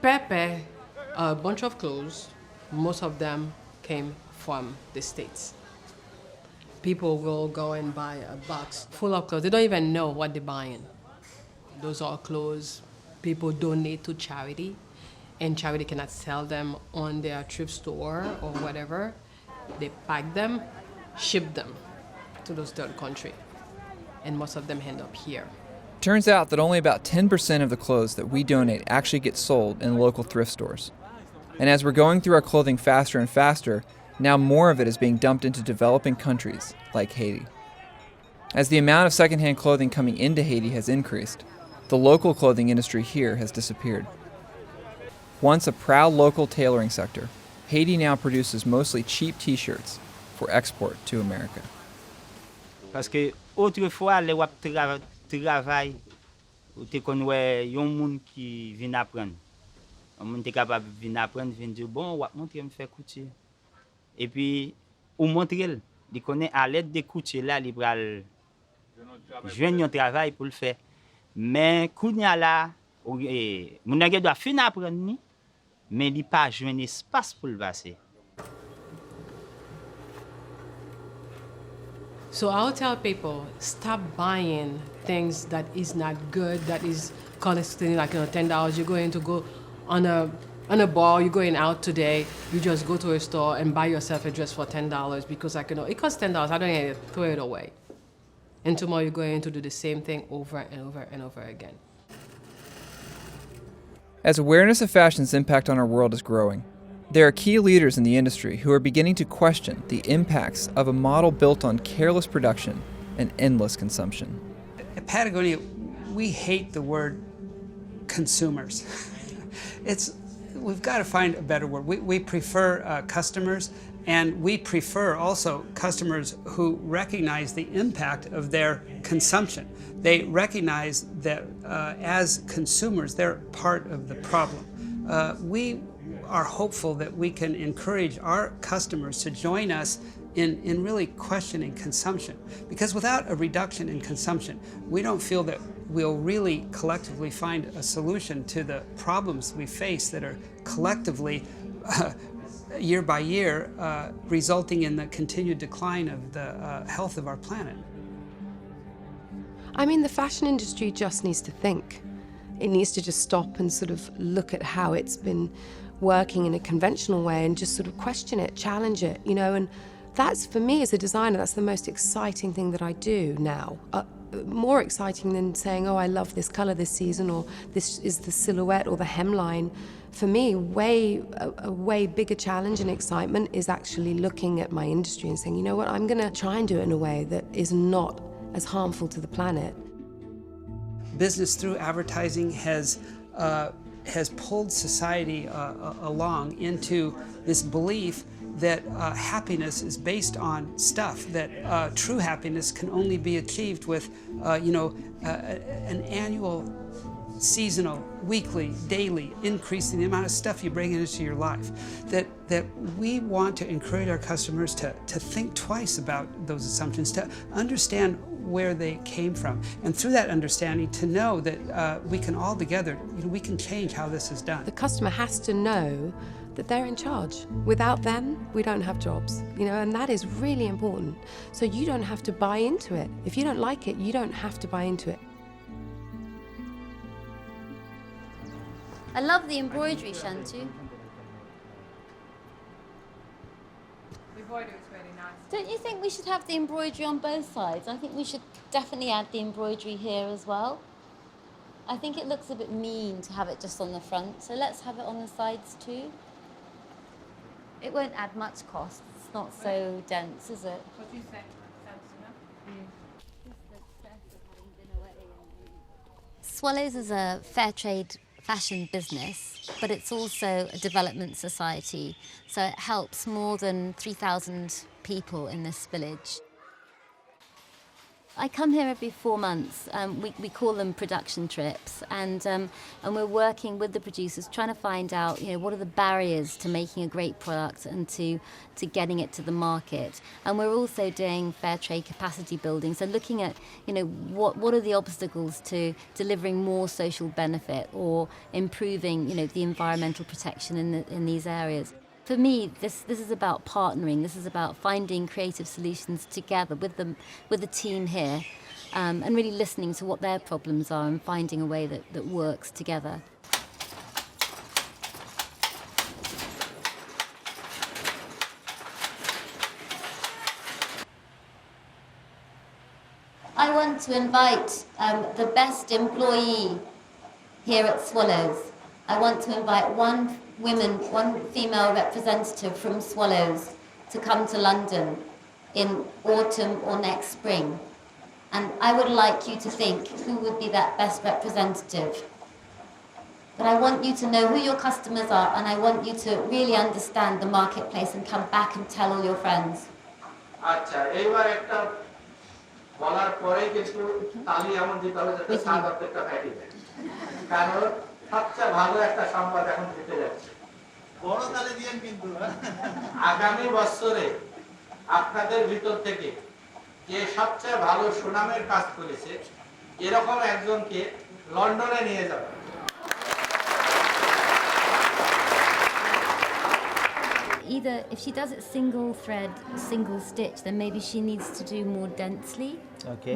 Pepe, a bunch of clothes, most of them came from the States. People will go and buy a box full of clothes. They don't even know what they're buying. Those are clothes people donate to charity, and charity cannot sell them on their thrift store or whatever. They pack them, ship them to those third countries, and most of them end up here. Turns out that only about 10% of the clothes that we donate actually get sold in local thrift stores. And as we're going through our clothing faster and faster, now more of it is being dumped into developing countries like Haiti. As the amount of secondhand clothing coming into Haiti has increased, the local clothing industry here has disappeared. Once a proud local tailoring sector, Haiti now produces mostly cheap t-shirts for export to America. Parce que autrefois, les wap travail, ou te konwe yon moun ki vin apprendre. Un moun te capable vin apprendre, vin dire bon, wap montre me faire couture. Et puis ou montre il connaît à l'aide de couture là, il pral joindre un travail pour le faire. Mais kounya là, moun nèg doit fin apprendre ni, mais il pas joindre espace pour le passer. So I'll tell people, stop buying things that is not good, that is costing like $10. You're going to go on a ball, you're going out today, you just go to a store and buy yourself a dress for $10 because it costs $10, I don't need to throw it away. And tomorrow you're going to do the same thing over and over and over again. As awareness of fashion's impact on our world is growing, there are key leaders in the industry who are beginning to question the impacts of a model built on careless production and endless consumption. At Patagonia, we hate the word consumers. We've got to find a better word. We prefer customers, and we prefer also customers who recognize the impact of their consumption. They recognize that as consumers, they're part of the problem. We are hopeful that we can encourage our customers to join us in really questioning consumption. Because without a reduction in consumption, we don't feel that we'll really collectively find a solution to the problems we face that are collectively, year by year, resulting in the continued decline of the health of our planet. I mean, the fashion industry just needs to think. It needs to just stop and sort of look at how it's been working in a conventional way and just sort of question it, challenge it, and that's, for me as a designer, that's the most exciting thing that I do now. More exciting than saying, oh, I love this color this season, or this is the silhouette or the hemline. For me, a way bigger challenge and excitement is actually looking at my industry and saying, you know what, I'm gonna try and do it in a way that is not as harmful to the planet. Business through advertising has pulled society along into this belief that happiness is based on stuff, that true happiness can only be achieved with, an annual, seasonal, weekly, daily increase in the amount of stuff you bring into your life. That we want to encourage our customers to think twice about those assumptions, to understand where they came from, and through that understanding to know that we can all together, we can change how this is done. The customer has to know that they're in charge. Without them, we don't have jobs, you know, and that is really important. So you don't have to buy into it. If you don't like it, you don't have to buy into it. I love the embroidery, Shantu. The embroidery is really nice. Don't you think we should have the embroidery on both sides? I think we should definitely add the embroidery here as well. I think it looks a bit mean to have it just on the front, so let's have it on the sides too. It won't add much cost. It's not so dense, is it? What do you think? Swallows is a fair trade fashion business, but it's also a development society, so it helps more than 3,000 people in this village. I come here every 4 months. We call them production trips, and we're working with the producers, trying to find out, you know, what are the barriers to making a great product and to getting it to the market. And we're also doing fair trade capacity building, so looking at, you know, what are the obstacles to delivering more social benefit or improving, you know, the environmental protection in these areas. For me, this is about partnering. This is about finding creative solutions together with the team here, and really listening to what their problems are and finding a way that works together. I want to invite the best employee here at Swallows. I want to invite one female representative from Swallows to come to London in autumn or next spring. And I would like you to think who would be that best representative. But I want you to know who your customers are, and I want you to really understand the marketplace and come back and tell all your friends. আচ্ছা এইবার একটা বলার পরেই কিন্তু তালি এমন দিতে হবে যাতে সাত অর্ধেকটা ফেটে যায় কারণ সবচেয়ে ভালো একটা সংবাদ এখন দিতে যাচ্ছে বড় তালি দিয়েন কিন্তু আগামী বছরে আপনাদের ভিতর থেকে যে সবচেয়ে ভালো সুনামের কাজ করেছে এরকম একজনকে লন্ডনে নিয়ে যাবে Either if she does it single thread, single stitch, then maybe she needs to do more densely,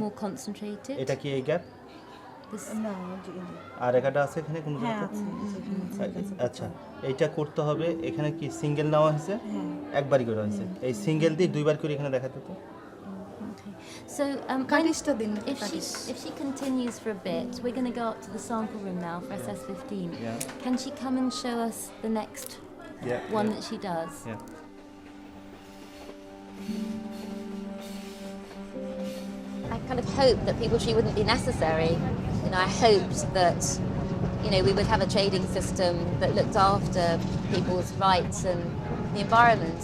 more concentrated. এটা কি এই গ্যাপ আর এখানটা আছে এখানে কোন আচ্ছা এইটা করতে হবে এখানে কি সিঙ্গেল নেওয়া হয়েছে একবারই করে হয়েছে এই সিঙ্গেল দিয়ে দুইবার করে এখানে দেখাতে তো So if she continues for a bit, we're going to go up to the sample room now for SS15. Yeah. Can she come and show us the next one that she does? Yeah. I kind of hoped that people tree wouldn't be necessary. You know, I hoped that, you know, we would have a trading system that looked after people's rights and the environment.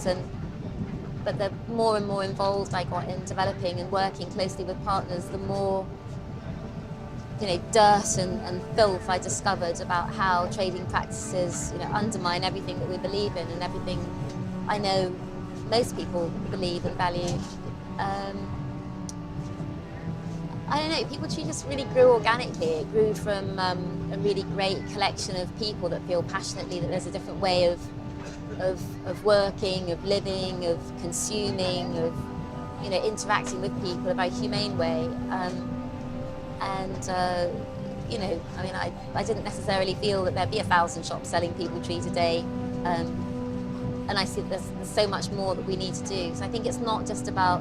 But the more and more involved I got in developing and working closely with partners, the more, you know, dirt and filth I discovered about how trading practices, you know, undermine everything that we believe in and everything I know most people believe and value. I don't know, People Tree just really grew organically. It grew from a really great collection of people that feel passionately that there's a different way of working, of living, of consuming, of, you know, interacting with people in a very humane way. You know, I mean, I didn't necessarily feel that there'd be 1,000 shops selling People Tree today. And I see there's so much more that we need to do. So I think it's not just about,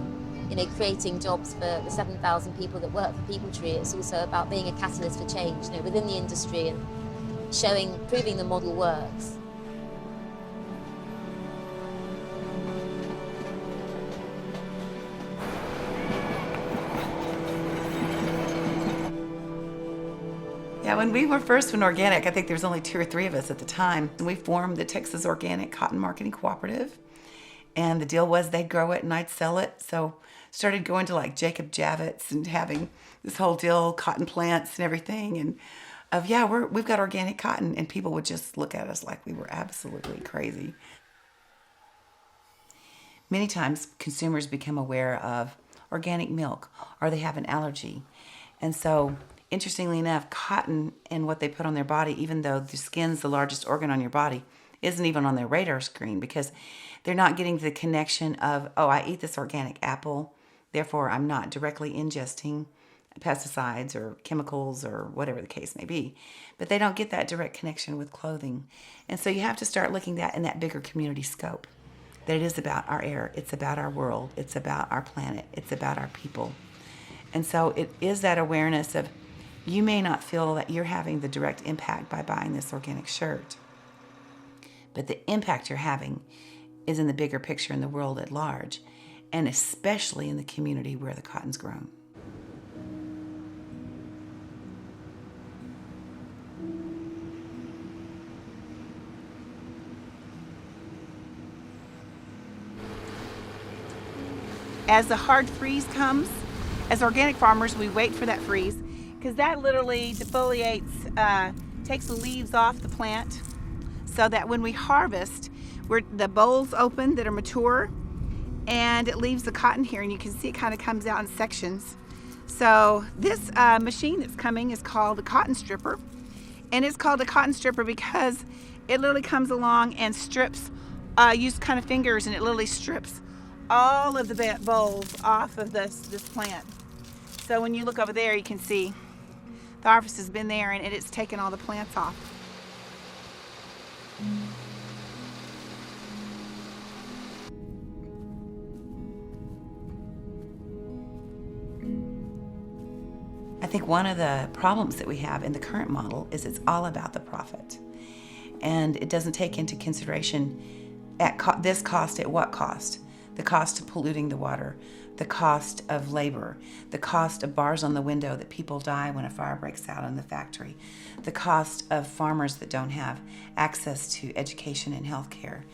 you know, creating jobs for the 7,000 people that work for People Tree. It's also about being a catalyst for change, you know, within the industry and proving the model works. Yeah, when we went organic, I think there was only 2 or 3 of us at the time. And we formed the Texas Organic Cotton Marketing Cooperative. And the deal was they'd grow it and I'd sell it. So started going to like Jacob Javits and having this whole deal, cotton plants and everything. And we've got organic cotton. And people would just look at us like we were absolutely crazy. Many times consumers become aware of organic milk or they have an allergy. And so interestingly enough, cotton and what they put on their body, even though the skin's the largest organ on your body, isn't even on their radar screen because they're not getting the connection of, oh, I eat this organic apple, therefore I'm not directly ingesting pesticides or chemicals or whatever the case may be. But they don't get that direct connection with clothing. And so you have to start looking at that in that bigger community scope. That it is about our air, it's about our world, it's about our planet, it's about our people. And so it is that awareness of you may not feel that you're having the direct impact by buying this organic shirt, but the impact you're having is in the bigger picture in the world at large, and especially in the community where the cotton's grown. As the hard freeze comes, as organic farmers, we wait for that freeze because that literally defoliates, takes the leaves off the plant so that when we harvest, the bolls open that are mature and it leaves the cotton here, and you can see it kind of comes out in sections. So this machine that's coming is called a cotton stripper, and it's called a cotton stripper because it literally comes along and strips, use kind of fingers, and it literally strips all of the bolls off of this plant. So when you look over there, you can see the harvest has been there and it's taken all the plants off. I think one of the problems that we have in the current model is it's all about the profit. And it doesn't take into consideration this cost at what cost? The cost of polluting the water, the cost of labor, the cost of bars on the window that people die when a fire breaks out in the factory, the cost of farmers that don't have access to education and health care.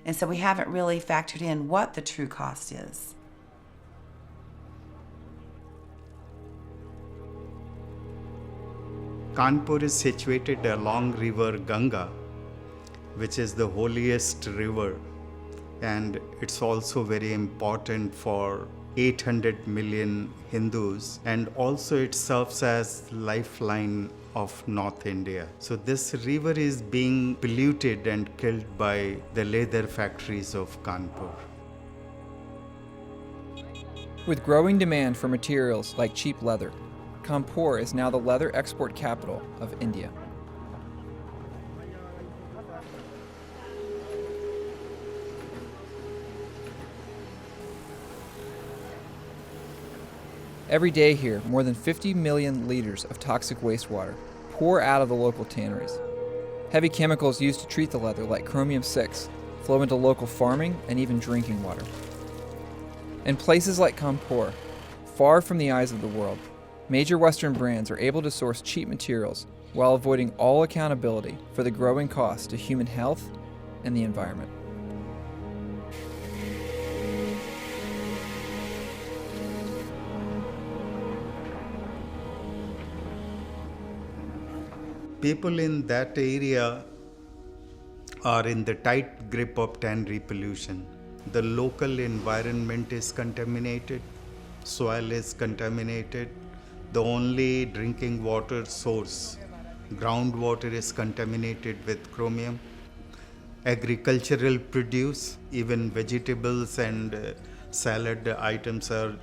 And so we haven't really factored in what the true cost is. Kanpur is situated along river Ganga, which is the holiest river, and it's also very important for 800 million Hindus, and also it serves as lifeline of North India. So this river is being polluted and killed by the leather factories of Kanpur. With growing demand for materials like cheap leather, Kanpur is now the leather export capital of India. Every day here, more than 50 million liters of toxic wastewater pour out of the local tanneries. Heavy chemicals used to treat the leather, like chromium-6, flow into local farming and even drinking water. In places like Kanpur, far from the eyes of the world, major Western brands are able to source cheap materials while avoiding all accountability for the growing cost to human health and the environment. People in that area are in the tight grip of tannery pollution. The local environment is contaminated, soil is contaminated, the only drinking water source, groundwater, is contaminated with chromium. Agricultural produce, even vegetables and salad items are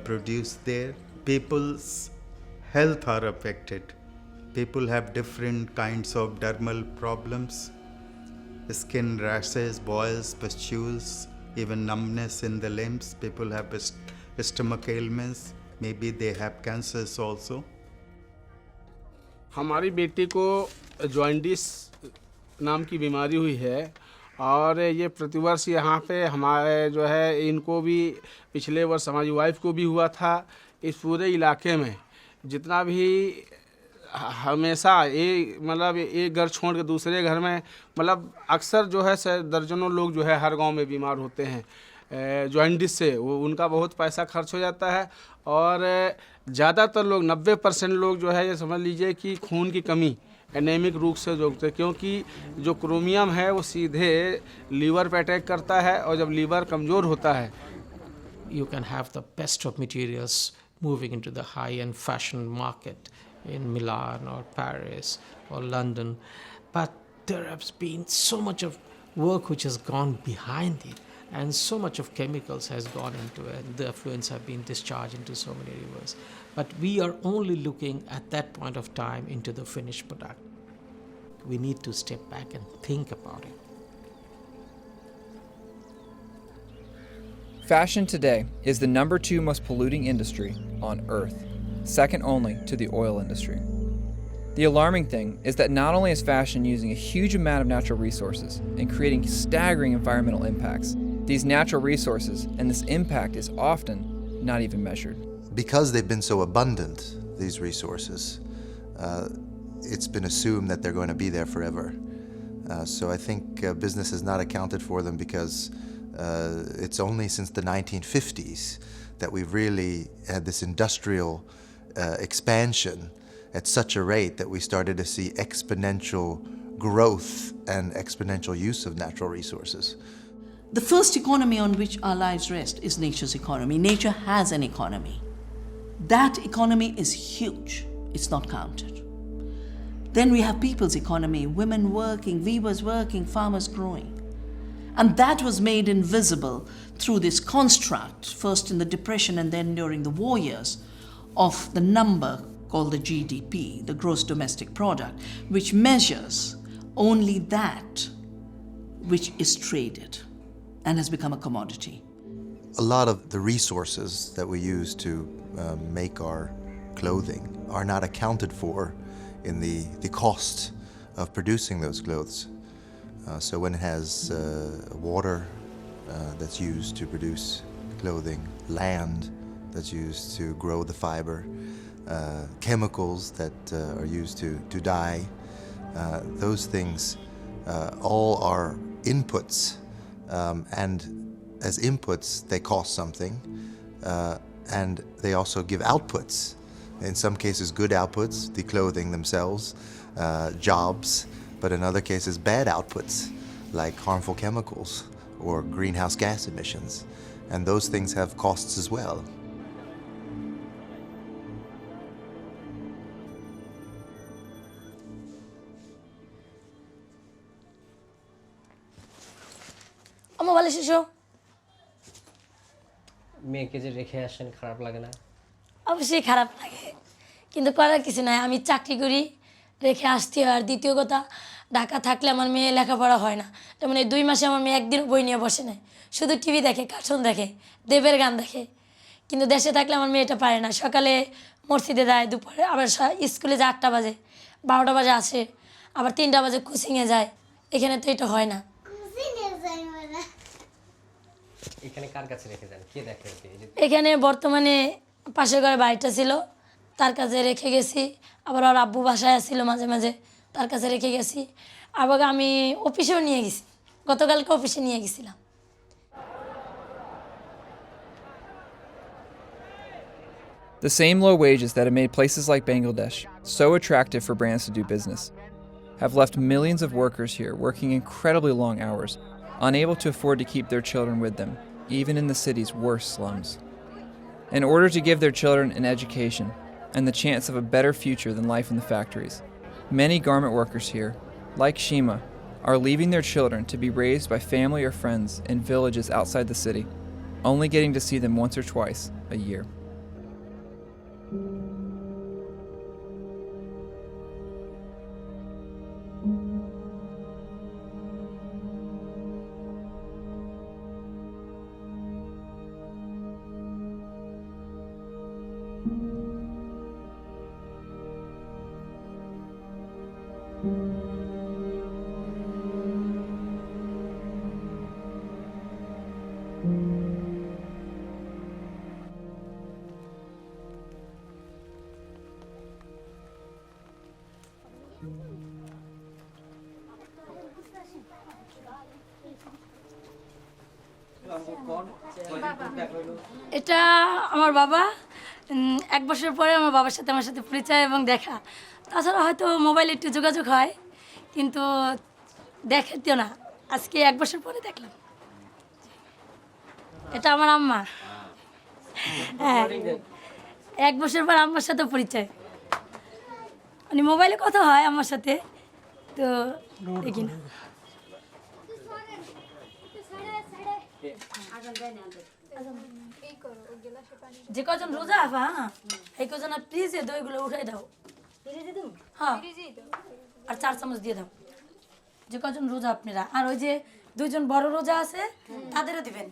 produced there. People's health are affected. People have different kinds of dermal problems, skin rashes, boils, pustules, even numbness in the limbs. People have stomach ailments, maybe they have cancers also. हमारी बेटी को jaundice नाम की बीमारी हुई है और ये प्रतिवर्ष यहाँ पे हमारे जो है इनको भी पिछले वर्ष हमारी वाइफ को भी हुआ था। इस पूरे इलाके में जितना भी हमेशा मतलब एक घर छोड़ के दूसरे घर में मतलब अक्सर जो है दर्जनों लोग जो है हर गांव में बीमार होते हैं जॉइंडिस से। वो उनका बहुत पैसा खर्च हो जाता है और ज़्यादातर लोग 90% लोग जो है ये समझ लीजिए कि खून की कमी एनेमिक रूप से जोड़ते हैं, क्योंकि जो क्रोमियम है वो सीधे लीवर पे अटैक करता है और जब लीवर कमज़ोर होता है You can have the best of materials moving into the high-end fashion market in Milan or Paris or London, but there has been so much of work which has gone behind it, and so much of chemicals has gone into it. The effluents have been discharged into so many rivers. But we are only looking at that point of time into the finished product. We need to step back and think about it. Fashion today is the number 2 most polluting industry on Earth, second only to the oil industry. The alarming thing is that not only is fashion using a huge amount of natural resources and creating staggering environmental impacts, these natural resources and this impact is often not even measured. Because they've been so abundant, these resources, it's been assumed that they're going to be there forever. So I think business has not accounted for them because it's only since the 1950s that we've really had this industrial expansion at such a rate that we started to see exponential growth and exponential use of natural resources. The first economy on which our lives rest is nature's economy. Nature has an economy. That economy is huge. It's not counted. Then we have people's economy, women working, weavers working, farmers growing. And that was made invisible through this construct, first in the Depression and then during the war years, of the number called the GDP, the gross domestic product, which measures only that which is traded and has become a commodity. A lot of the resources that we use to make our clothing are not accounted for in the cost of producing those clothes. So when it has water that's used to produce clothing, land that's used to grow the fiber, chemicals that are used to dye, those things all are inputs, and as inputs they cost something, and they also give outputs. In some cases good outputs, the clothing themselves, jobs, but in other cases bad outputs like harmful chemicals or greenhouse gas emissions, and those things have costs as well. আমার ভালো শিশু মেয়েকে যে রেখে আসেন খারাপ লাগে না? অবশ্যই খারাপ লাগে, কিন্তু করার কিছু নাই। আমি চাকরি করি, রেখে আসতে হয়। আর দ্বিতীয় কথা, ঢাকা থাকলে আমার মেয়ে লেখাপড়া হয় না। যেমন এই 2 মাসে আমার মেয়ে একদিন বই নিয়ে বসে নাই, শুধু টিভি দেখে, কার্টুন দেখে, দেবের গান দেখে। কিন্তু দেশে থাকলে আমার মেয়ে এটা পারে না। সকালে মসজিদে যায়, দুপুরে আবার স্কুলে যায় 8টা বাজে, 12টা বাজে আসে, আবার 3টা বাজে কোচিংয়ে যায়। এখানে তো এটা হয় না। এখানে কার কাছে রেখে যান? কে দেখে? এখানে বর্তমানে পাশের ঘরে বাড়িটা ছিল, তার কাছে রেখে গেছি। আবার ওর আব্বু বাসায় ছিল, মাঝে মাঝে তার কাছে রেখে গেছি। আবার আমি অফিসেও নিয়ে গেছি, গতকালকে অফিসে নিয়ে গেছিলাম। The same low wages that have made places like Bangladesh so attractive for brands to do business have left millions of workers here working incredibly long hours, unable to afford to keep their children with them, even in the city's worst slums. In order to give their children an education and the chance of a better future than life in the factories, many garment workers here, like Shima, are leaving their children to be raised by family or friends in villages outside the city, only getting to see them once or twice a year. এটা আমার বাবা। 1 বছর পরে আমার বাবার সাথে আমার সাথে পরিচয় এবং দেখা। তাছাড়া হয়তো মোবাইলে একটু যোগাযোগ হয়, কিন্তু দেখতেও না। আজকে 1 বছর পরে দেখলাম। এটা আমার আম্মা। হ্যাঁ, 1 বছর পর আম্মার সাথে পরিচয়। মানে মোবাইলে কথা হয় আমার সাথে, তো দেখি না যে কজন রোজা আফা এই কজন প্লিজে দইগুলো উঠাই দাও হ্যাঁ আর 4 চামচ দিয়ে দাও যে কজন রোজা আপনারা আর ওই যে 2 জন বড় রোজা আছে তাদেরও দিবেন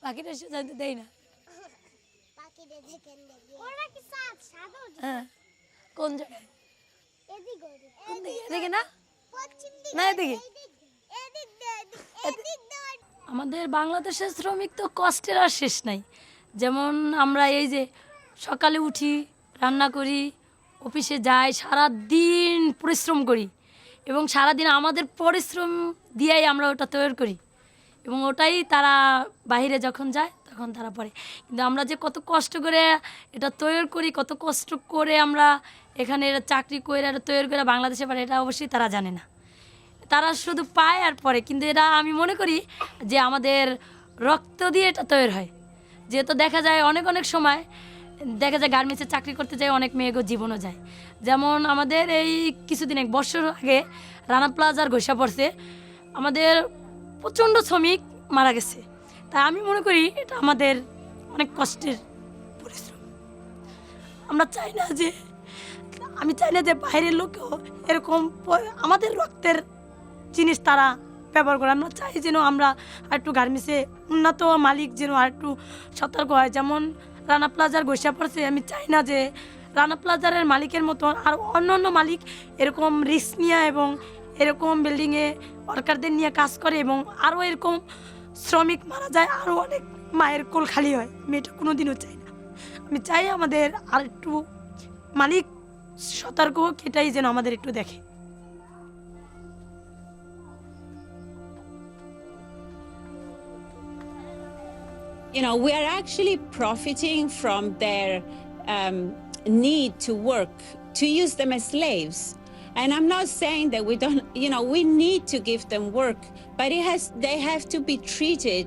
পাখিদের সুদা দেই না কোন জায়গায় এদিকে না না এদিকে আমাদের বাংলাদেশের শ্রমিক তো কষ্টের আর শেষ নাই যেমন আমরা এই যে সকালে উঠি রান্না করি অফিসে যাই সারা দিন পরিশ্রম করি এবং সারাদিন আমাদের পরিশ্রম দিয়েই আমরা ওটা তৈরি করি এবং ওটাই তারা বাইরে যখন যায় তখন তারা পড়ে কিন্তু আমরা যে কত কষ্ট করে এটা তৈরি করি কত কষ্ট করে আমরা এখানে এটা চাকরি করে এটা তৈরি করে বাংলাদেশে পারে এটা অবশ্যই তারা জানে না তারা শুধু পায় আর পরে কিন্তু এটা আমি মনে করি যে আমাদের রক্ত দিয়ে এটা তৈরি হয় যেহেতু দেখা যায় অনেক অনেক সময় দেখা যায় গার্মেন্টসে চাকরি করতে যায় অনেক মেয়েগো জীবনও যায় যেমন আমাদের এই কিছুদিন এক বছর আগে রানা প্লাজার ঘোষা পড়ছে আমাদের প্রচণ্ড শ্রমিক মারা গেছে তাই আমি মনে করি এটা আমাদের অনেক কষ্টের পরিশ্রম আমরা চাই না যে আমি চাই না যে বাইরের লোকেও এরকম আমাদের রক্তের জিনিস তারা ব্যবহার করে আমরা চাই যেন আমরা একটু গার্মেন্টসে উন্নত মালিক যেন আর একটু সতর্ক হয় যেমন রানা প্লাজার ঘোষা পড়ছে আমি চাই না যে রানা প্লাজারের মালিকের মতন আর অন্য মালিক এরকম রিস্ক নিয়ে এবং এরকম বিল্ডিংয়ে ওয়ার্কারদের নিয়ে কাজ করে এবং আরও এরকম শ্রমিক মারা যায় আরও অনেক মায়ের কোল খালি হয় আমি এটা কোনোদিনও চাই না আমি চাই আমাদের আর একটু মালিক সতর্ক হোক এটাই যেন আমাদের একটু দেখে You know, we are actually profiting from their need to work, to use them as slaves. And I'm not saying that we don't, you know, we need to give them work, but they have to be treated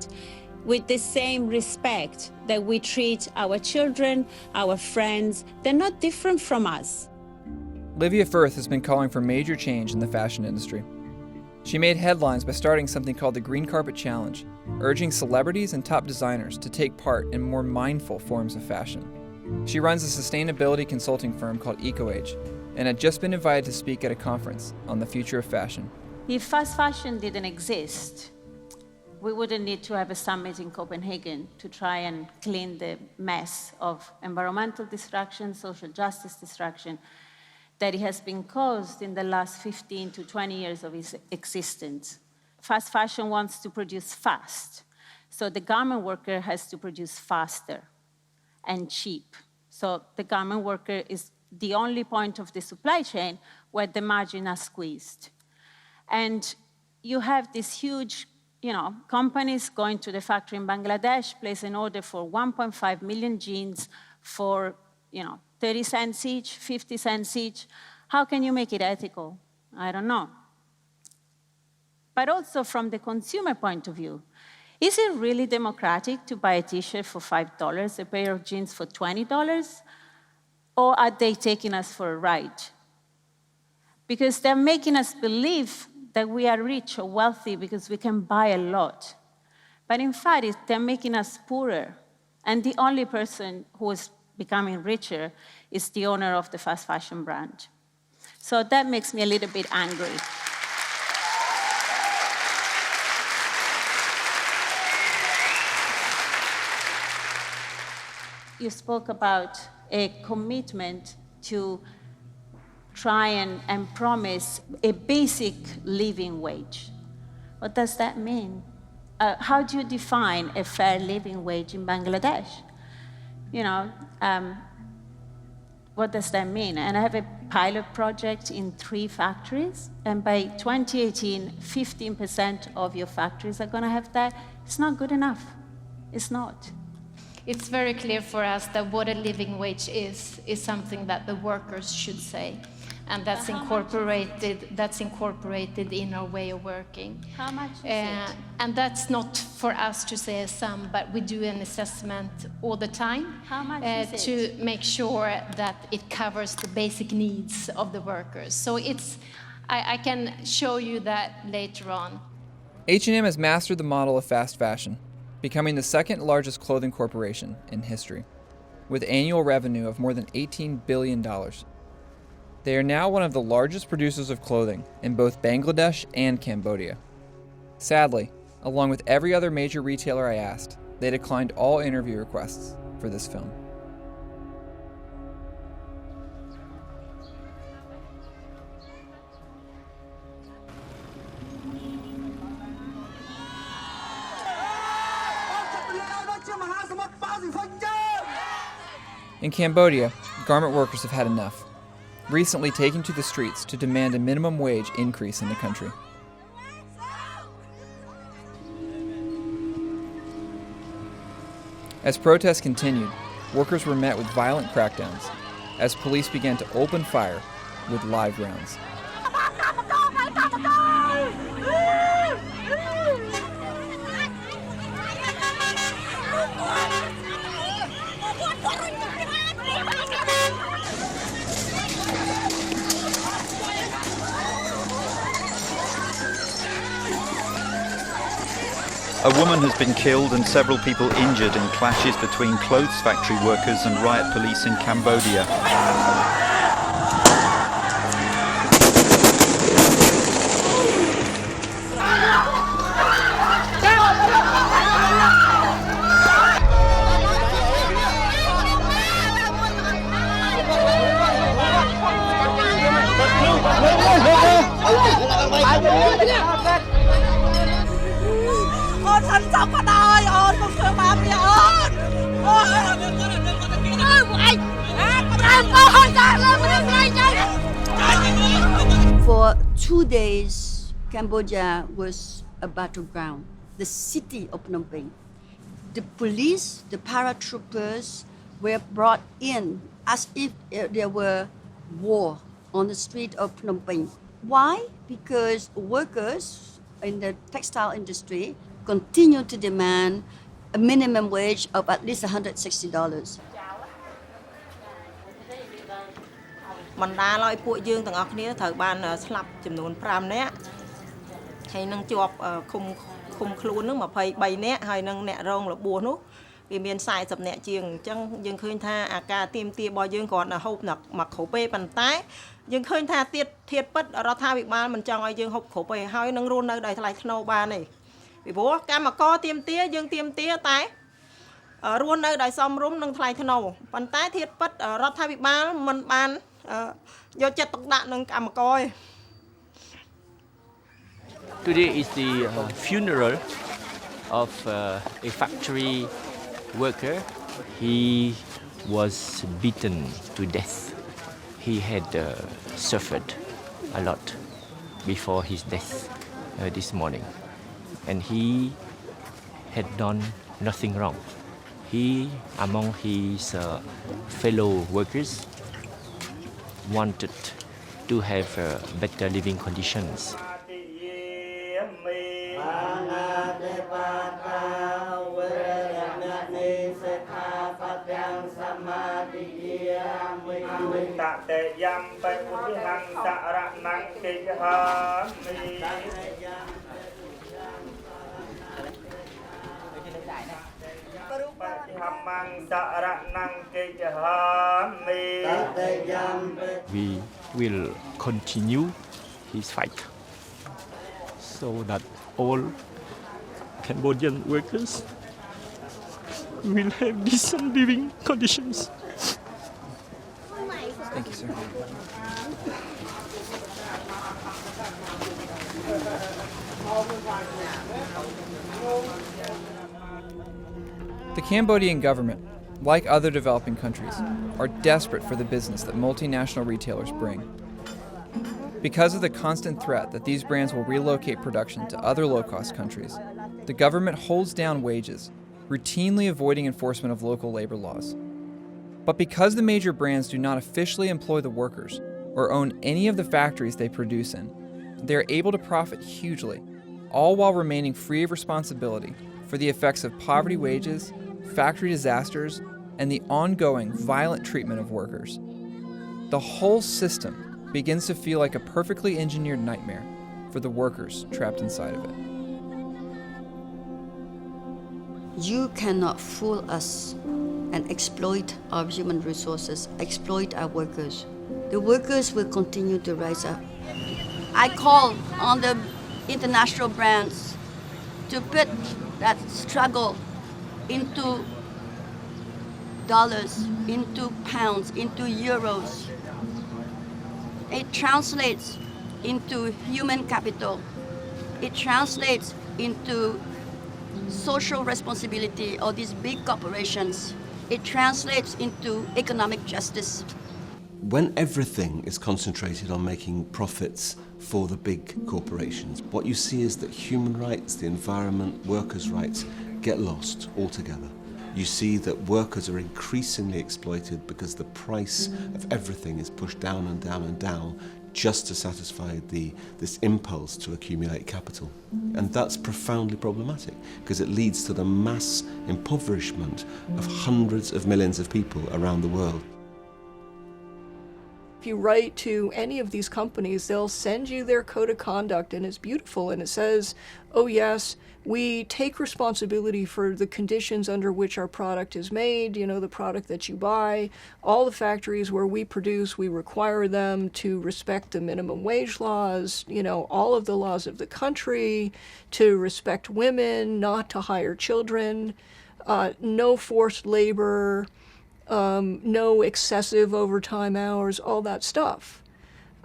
with the same respect that we treat our children, our friends. They're not different from us. Livia Firth has been calling for major change in the fashion industry. She made headlines by starting something called the Green Carpet Challenge, urging celebrities and top designers to take part in more mindful forms of fashion. She runs a sustainability consulting firm called EcoAge and had just been invited to speak at a conference on the future of fashion. If fast fashion didn't exist, we wouldn't need to have a summit in Copenhagen to try and clean the mess of environmental destruction, social justice destruction, that it has been caused in the last 15 to 20 years of its existence. Fast fashion wants to produce fast, so the garment worker has to produce faster and cheap. So the garment worker is the only point of the supply chain where the margin are squeezed. And you have this huge, you know, companies going to the factory in Bangladesh, place an order for 1.5 million jeans for, you know, 30 cents each, 50 cents each. How can you make it ethical? I don't know. But also from the consumer point of view, is it really democratic to buy a t-shirt for $5, a pair of jeans for $20? Or are they taking us for a ride? Because they're making us believe that we are rich or wealthy because we can buy a lot. But in fact, they're making us poorer. And the only person who is becoming richer is the owner of the fast fashion brand. So that makes me a little bit angry. You spoke about a commitment to try and promise a basic living wage. What does that mean? How do you define a fair living wage in Bangladesh? You know, what does that mean? And I have a pilot project in 3 factories, and by 2018, 15% of your factories are going to have that. It's not good enough. It's not. It's very clear for us that what a living wage is something that the workers should say. and that's incorporated in our way of working. How much is it? And that's not for us to say a sum, but we do an assessment all the time. How much is to it? make sure that it covers the basic needs of the workers. So I can show you that later on. H&M has mastered the model of fast fashion, becoming the second largest clothing corporation in history, with annual revenue of more than $18 billion. They are now one of the largest producers of clothing in both Bangladesh and Cambodia. Sadly, along with every other major retailer I asked, they declined all interview requests for this film. In Cambodia, garment workers have had enough, recently taking to the streets to demand a minimum wage increase in the country. As protests continued, workers were met with violent crackdowns as police began to open fire with live rounds. A woman has been killed and several people injured in clashes between clothes factory workers and riot police in Cambodia. For 2 days, Cambodia was a battleground. The city of Phnom Penh. The police, the paratroopers were brought in as if there were war on the street of Phnom Penh. Why? Because workers in the textile industry continue to demand a minimum wage of at least $160. បណ្ដាលឲ្យពួកយើងទាំងអស់គ្នាត្រូវបានស្លាប់ចំនួន5នាក់ហើយនឹងជាប់ឃុំខ្លួននឹង23នាក់ហើយនឹងអ្នករងរបួសនោះវាមាន40នាក់ជាងអញ្ចឹងយើងឃើញថាអាការទៀមទារបស់យើងគ្រាន់តែហូបមកគ្រប់ពេលប៉ុន្តែយើងឃើញថាធៀបពិតរដ្ឋាភិបាលមិនចង់ឲ្យយើងហូបគ្រប់ពេលហើយនឹងរស់នៅដោយថ្លៃថ្នូរបានទេពីព្រោះកម្មករទៀមទាយើងទៀមទាតែរស់នៅដោយសមរម្យនិងថ្លៃថ្នូរប៉ុន្តែធៀបពិតរដ្ឋាភិបាលមិនបានយកចិត្តទុកដាក់នឹងកម្មករទេ Today is the funeral of a factory worker. He was beaten to death. He had suffered a lot before his death this morning. And he had done nothing wrong. He, among his fellow workers, wanted to have better living conditions. We will continue his fight so that all Cambodian workers will have decent living conditions. Thank you, sir. The Cambodian government, like other developing countries, are desperate for the business that multinational retailers bring. Because of the constant threat that these brands will relocate production to other low-cost countries, the government holds down wages, routinely avoiding enforcement of local labor laws. But because the major brands do not officially employ the workers, or own any of the factories they produce in, they are able to profit hugely, all while remaining free of responsibility for the effects of poverty wages, factory disasters, and the ongoing violent treatment of workers. The whole system begins to feel like a perfectly engineered nightmare for the workers trapped inside of it. You cannot fool us and exploit our human resources, exploit our workers. The workers will continue to rise up. I call on the international brands to put that struggle into dollars, into pounds, into euros. It translates into human capital. It translates into social responsibility of these big corporations. It translates into economic justice. When everything is concentrated on making profits for the big corporations, what you see is that human rights, the environment, workers' rights get lost altogether. You see that workers are increasingly exploited because the price of everything is pushed down and down and down just to satisfy this impulse to accumulate capital. And that's profoundly problematic because it leads to the mass impoverishment of hundreds of millions of people around the world. If you write to any of these companies, they'll send you their code of conduct, and it's beautiful, and it says, oh yes, we take responsibility for the conditions under which our product is made, you know, the product that you buy. All the factories where we produce, we require them to respect the minimum wage laws, you know, all of the laws of the country, to respect women, not to hire children, no forced labor, no excessive overtime hours, all that stuff.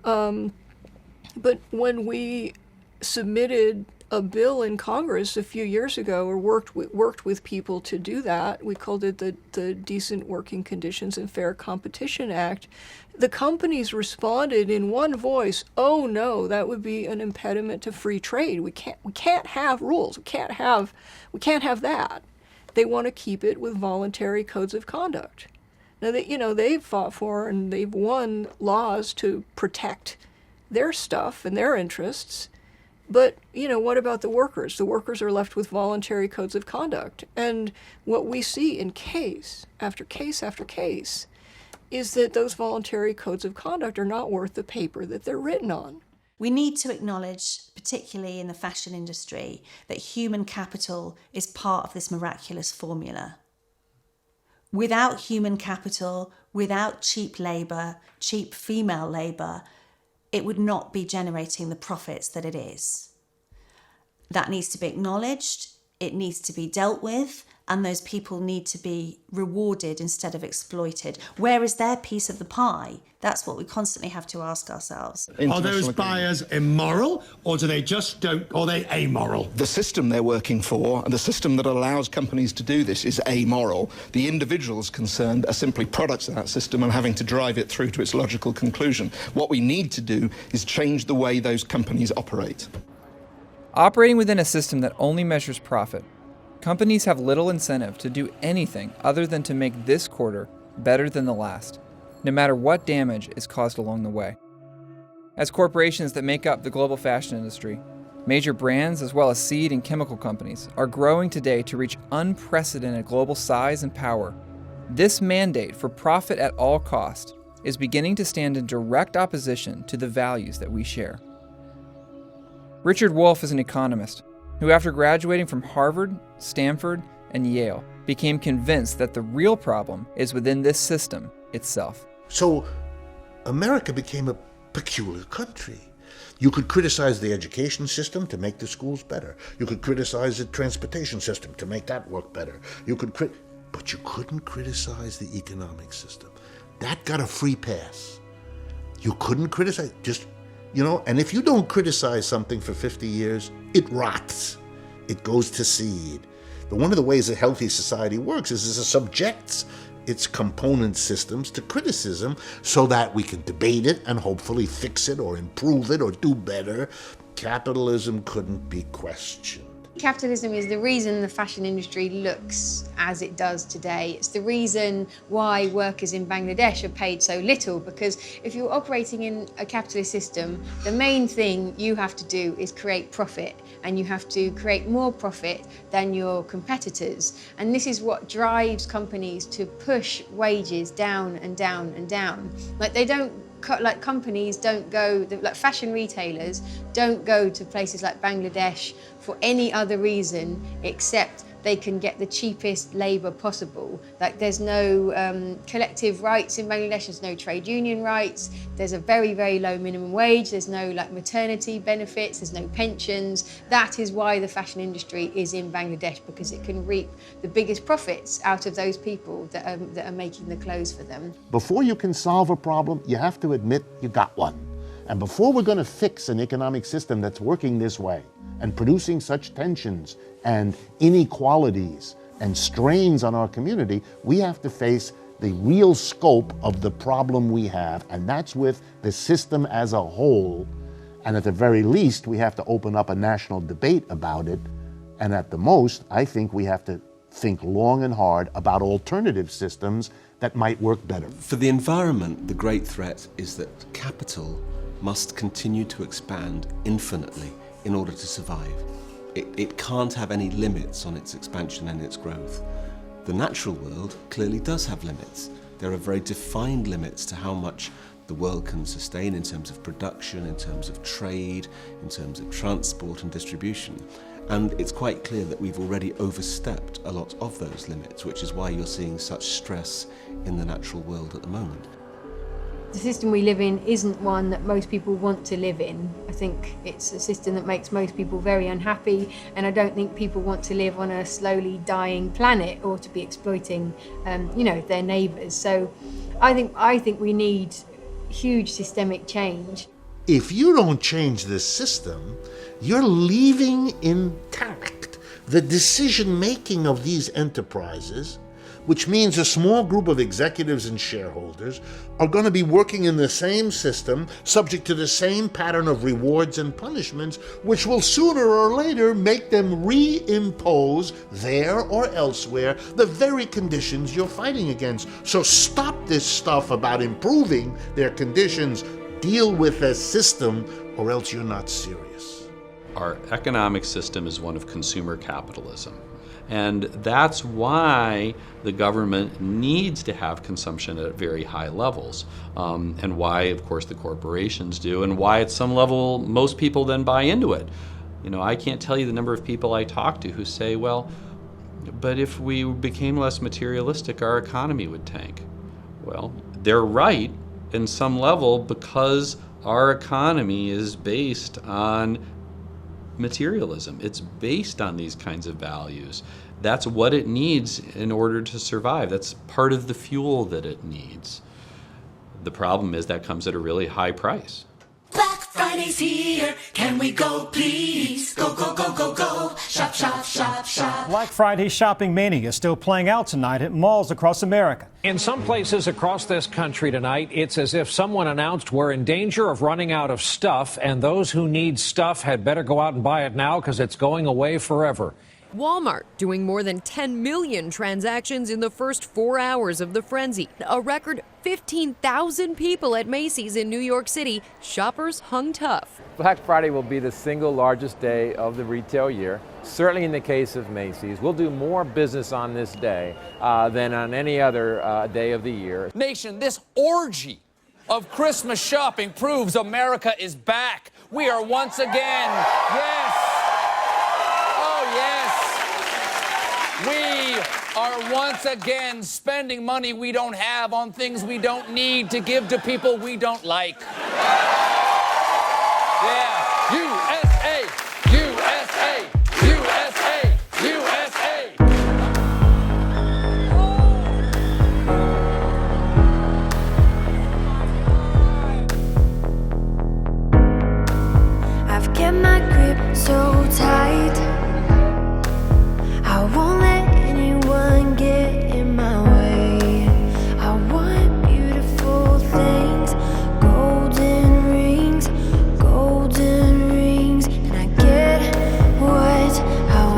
But when we submitted a bill in Congress a few years ago, or worked with people to do that, we called it the Decent Working Conditions and Fair Competition Act, the companies responded in one voice, oh no, that would be an impediment to free trade. We can't have rules. We can't have that. They want to keep it with voluntary codes of conduct. Now, they've fought for and they've won laws to protect their stuff and their interests. But, what about the workers? The workers are left with voluntary codes of conduct. And what we see in case after case after case is that those voluntary codes of conduct are not worth the paper that they're written on. We need to acknowledge, particularly in the fashion industry, that human capital is part of this miraculous formula. Without human capital, without cheap labour, cheap female labour, it would not be generating the profits that it is. That needs to be acknowledged, it needs to be dealt with, and those people need to be rewarded instead of exploited. Where is their piece of the pie? That's what we constantly have to ask ourselves. Are those buyers immoral, or do they just don't, or are they amoral? The system they're working for, and the system that allows companies to do this, is amoral. The individuals concerned are simply products of that system and having to drive it through to its logical conclusion. What we need to do is change the way those companies operate. Operating within a system that only measures profit, companies have little incentive to do anything other than to make this quarter better than the last, no matter what damage is caused along the way. As corporations that make up the global fashion industry, major brands as well as seed and chemical companies are growing today to reach unprecedented global size and power. This mandate for profit at all cost is beginning to stand in direct opposition to the values that we share. Richard Wolff is an economist who, after graduating from Harvard, Stanford, and Yale, became convinced that the real problem is within this system itself. So America became a peculiar country. You could criticize the education system to make the schools better. You could criticize the transportation system to make that work better. But you couldn't criticize the economic system. That got a free pass. You couldn't criticize, and if you don't criticize something for 50 years, it rots. It goes to seed. But one of the ways a healthy society works is it subjects its component systems to criticism so that we can debate it and hopefully fix it or improve it or do better. Capitalism couldn't be questioned. Capitalism is the reason the fashion industry looks as it does today. It's the reason why workers in Bangladesh are paid so little, because if you're operating in a capitalist system, the main thing you have to do is create profit, and you have to create more profit than your competitors. And this is what drives companies to push wages down and down and down. Like companies don't go, like fashion retailers don't go to places like Bangladesh for any other reason except they can get the cheapest labour possible. Like there's no collective rights in Bangladesh, there's no trade union rights, there's a very, very low minimum wage, there's no like maternity benefits, there's no pensions. That is why the fashion industry is in Bangladesh, because it can reap the biggest profits out of those people that are making the clothes for them. Before you can solve a problem, you have to admit you got one. And before we're going to fix an economic system that's working this way and producing such tensions and inequalities and strains on our community, we have to face the real scope of the problem we have, and that's with the system as a whole. And at the very least, we have to open up a national debate about it. And at the most, I think we have to think long and hard about alternative systems that might work better. For the environment, the great threat is that capital must continue to expand infinitely in order to survive. It can't have any limits on its expansion and its growth. The natural world clearly does have limits. There are very defined limits to how much the world can sustain in terms of production, in terms of trade, in terms of transport and distribution. And it's quite clear that we've already overstepped a lot of those limits, which is why you're seeing such stress in the natural world at the moment. The system we live in isn't one that most people want to live in. I think it's a system that makes most people very unhappy, and I don't think people want to live on a slowly dying planet or to be exploiting, their neighbours. So I think we need huge systemic change. If you don't change this system, you're leaving intact the decision-making of these enterprises, which means a small group of executives and shareholders are going to be working in the same system, subject to the same pattern of rewards and punishments, which will sooner or later make them reimpose there or elsewhere the very conditions you're fighting against. So stop this stuff about improving their conditions. Deal with the system, or else you're not serious. Our economic system is one of consumer capitalism. And that's why the government needs to have consumption at very high levels, and why, of course, the corporations do, and why at some level most people then buy into it. I can't tell you the number of people I talk to who say, well, but if we became less materialistic, our economy would tank. Well, they're right in some level, because our economy is based on materialism. It's based on these kinds of values. That's what it needs in order to survive. That's part of the fuel that it needs. The problem is that comes at a really high price. Black Friday's here. Can we go, please? Go, go, go, go, go. Shop, shop, shop, shop. Black Friday shopping mania is still playing out tonight at malls across America. In some places across this country tonight, it's as if someone announced we're in danger of running out of stuff, and those who need stuff had better go out and buy it now because it's going away forever. Walmart doing more than 10 million transactions in the first 4 hours of the frenzy. A record 15,000 people at Macy's in New York City. Shoppers hung tough. Black Friday will be the single largest day of the retail year. Certainly in the case of Macy's, we'll do more business on this day than on any other day of the year. Nation, this orgy of Christmas shopping proves America is back. We are once again, yes, oh yes, we are once again spending money we don't have on things we don't need to give to people we don't like. Yeah, USA, USA, USA, USA. I've kept my grip so tight. I won't let anyone get in my way. I want beautiful things, golden rings, and I get what I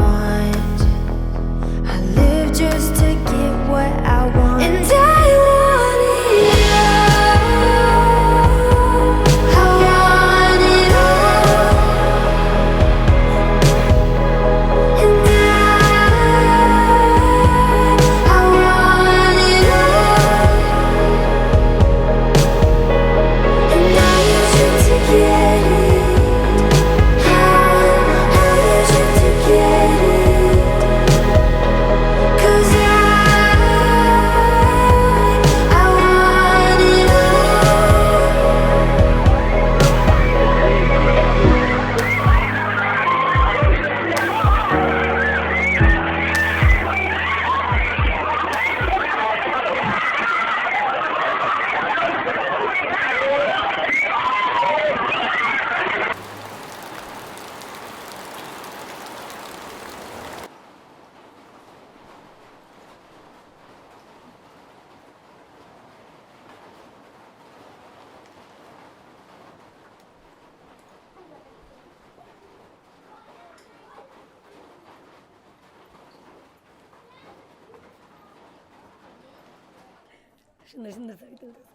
সুন্দর সুন্দর ছবি তুলতেছে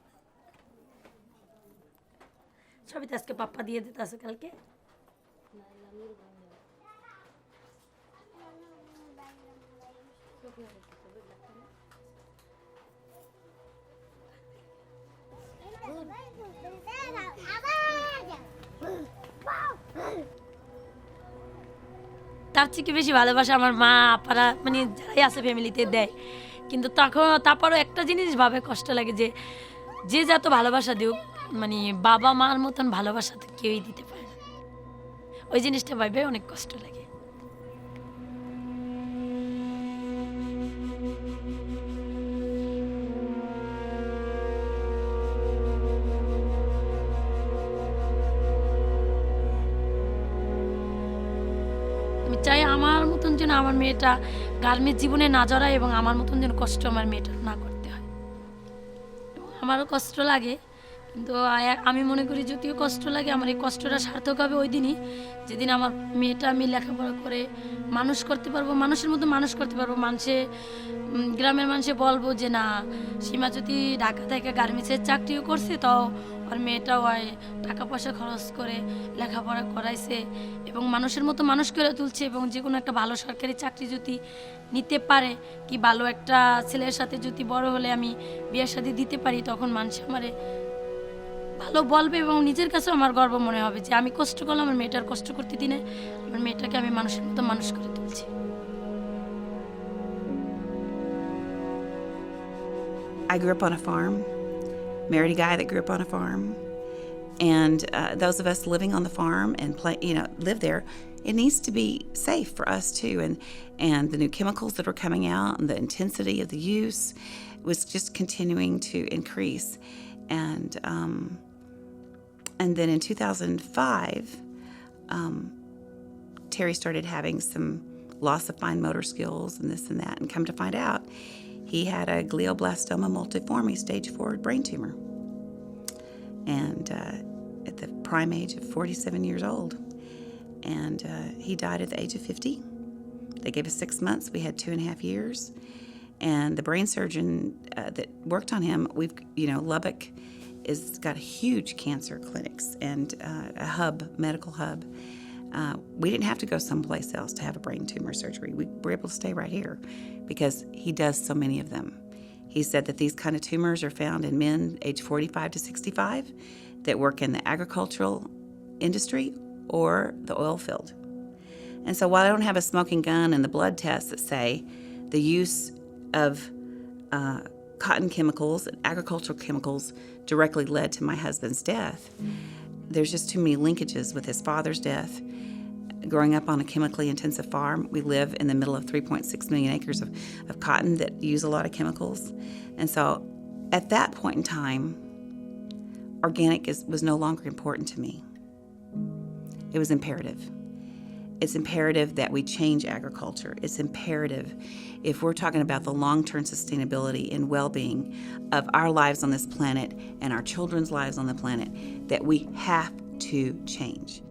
ছবি তো আজকে পাপ্পা দিয়ে দিতে আছে কালকে তার থেকে বেশি ভালোবাসা আমার মা আপারা মানে যারাই আছে ফ্যামিলিতে দেয় কিন্তু তারপরও একটা জিনিস ভাবে কষ্ট লাগে যে যে যত ভালোবাসা দিও মানে বাবা মার মতন ভালোবাসা তো কেউই দিতে পারে না ওই জিনিসটা ভাবে অনেক কষ্ট লাগে চাই আমার মতন যেন আমার মেয়েটা গার্মেন্টস জীবনে না জড়ায় এবং আমার মতন যেন কষ্ট আমার মেয়েটার না করতে হয় আমারও কষ্ট লাগে কিন্তু আমি মনে করি যদিও কষ্ট লাগে আমার এই কষ্টটা সার্থক হবে ওই দিনই যেদিন আমার মেয়েটা আমি লেখাপড়া করে মানুষ করতে পারবো মানুষের মতো মানুষ করতে পারবো গ্রামের মানুষে বলবো যে না সীমা যদি ঢাকা থেকে গার্মেন্টসের চাকরিও করছে তাও আর মেয়েটাও টাকা পয়সা খরচ করে লেখাপড়া করাইছে এবং মানুষের মতো মানুষ করে তুলছে এবং যে কোনো একটা ভালো সরকারি চাকরি যদি নিতে পারে কি ভালো একটা ছেলের সাথে যদি বড় হলে আমি বিয়ের শাদী দিতে পারি তখন মানুষ আমারে ভালো বলবে এবং নিজের কাছেও আমার গর্ব মনে হবে যে আমি কষ্ট করলাম আমার মেয়েটার কষ্ট করতে দিনে আমার মেয়েটাকে আমি মানুষের মতো মানুষ করে তুলছি I grew up on a farm, married a guy that grew up on a farm, and those of us living on the farm and live there, it needs to be safe for us too. And the new chemicals that were coming out and the intensity of the use was just continuing to increase. And then in 2005, Terry started having some loss of fine motor skills and this and that, and come to find out, he had a glioblastoma multiforme stage 4 brain tumor. And at the prime age of 47 years old. And he died at the age of 50. They gave us 6 months. We had 2.5 years. And the brain surgeon that worked on him, Lubbock has got huge cancer clinics and a medical hub. We didn't have to go someplace else to have a brain tumor surgery. We were able to stay right here because he does so many of them. He said that these kind of tumors are found in men age 45 to 65 that work in the agricultural industry or the oil field. And so while I don't have a smoking gun and the blood tests that say the use of cotton chemicals and agricultural chemicals directly led to my husband's death, there's just too many linkages with his father's death. Growing up on a chemically intensive farm, we live in the middle of 3.6 million acres of cotton that use a lot of chemicals. And so at that point in time, organic was no longer important to me. It was imperative. It's imperative that we change agriculture. It's imperative, if we're talking about the long-term sustainability and well-being of our lives on this planet and our children's lives on the planet, that we have to change.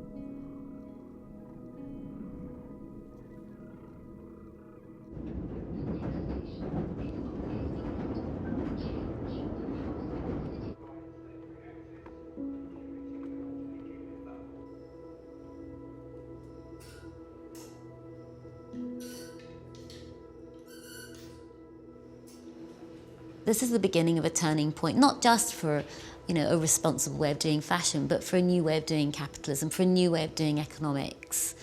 This is the beginning of a turning point, not just for a responsible way of doing fashion, but for a new way of doing capitalism, for a new way of doing economics.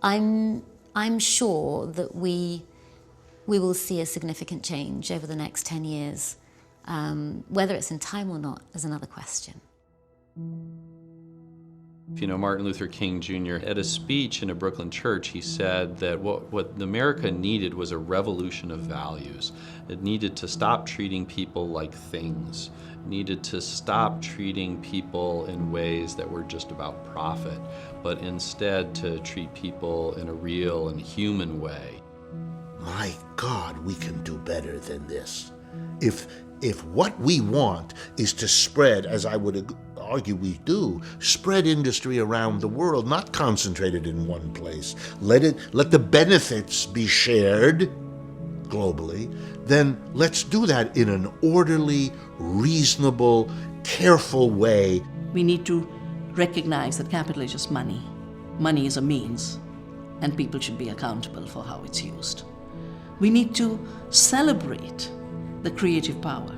I'm sure that we will see a significant change over the next 10 years. Whether it's in time or not is another question. Martin Luther King Jr., at a speech in a Brooklyn church, he said that what America needed was a revolution of values. It needed to stop treating people like things, needed to stop treating people in ways that were just about profit, but instead to treat people in a real and human way. My God, we can do better than this. If what we want is to spread, as I would argue we do, spread industry around the world, not concentrated in one place. Let the benefits be shared globally, then let's do that in an orderly, reasonable, careful way. We need to recognize that capital is just money. Money is a means, and people should be accountable for how it's used. We need to celebrate the creative power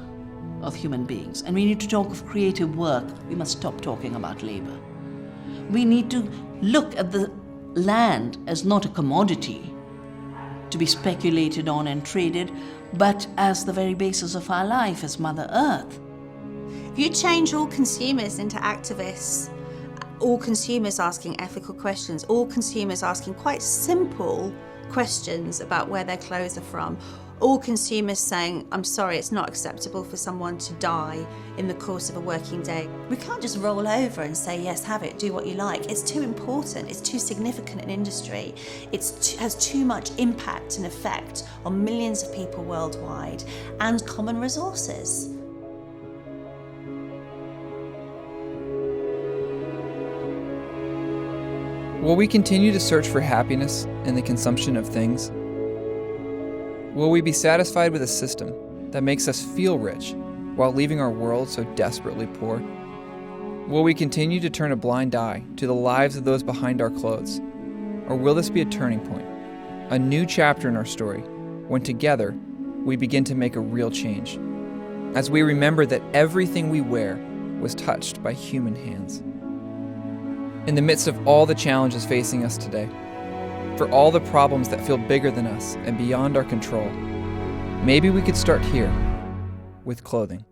of human beings, and we need to talk of creative work. We must stop talking about labor. We need to look at the land as not a commodity to be speculated on and traded, but as the very basis of our life, as Mother Earth. If you change all consumers into activists, all consumers asking ethical questions, all consumers asking quite simple questions about where their clothes are from, all consumers saying, I'm sorry, it's not acceptable for someone to die in the course of a working day. We can't just roll over and say, yes, have it, do what you like. It's too important, it's too significant an industry. It has too much impact and effect on millions of people worldwide and common resources. Will we continue to search for happiness in the consumption of things? Will we be satisfied with a system that makes us feel rich while leaving our world so desperately poor? Will we continue to turn a blind eye to the lives of those behind our clothes? Or will this be a turning point, a new chapter in our story, when together we begin to make a real change, as we remember that everything we wear was touched by human hands? In the midst of all the challenges facing us today, for all the problems that feel bigger than us and beyond our control, maybe we could start here with clothing.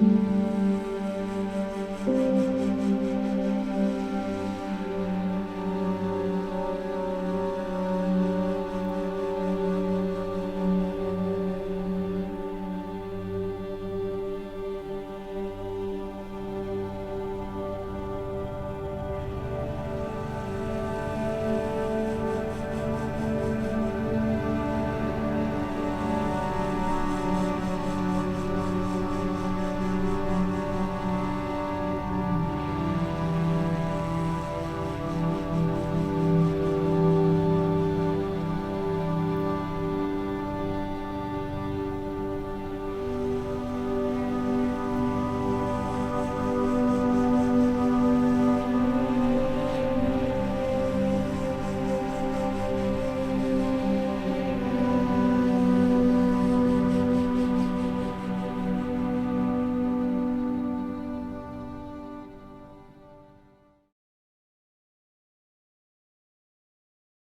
you.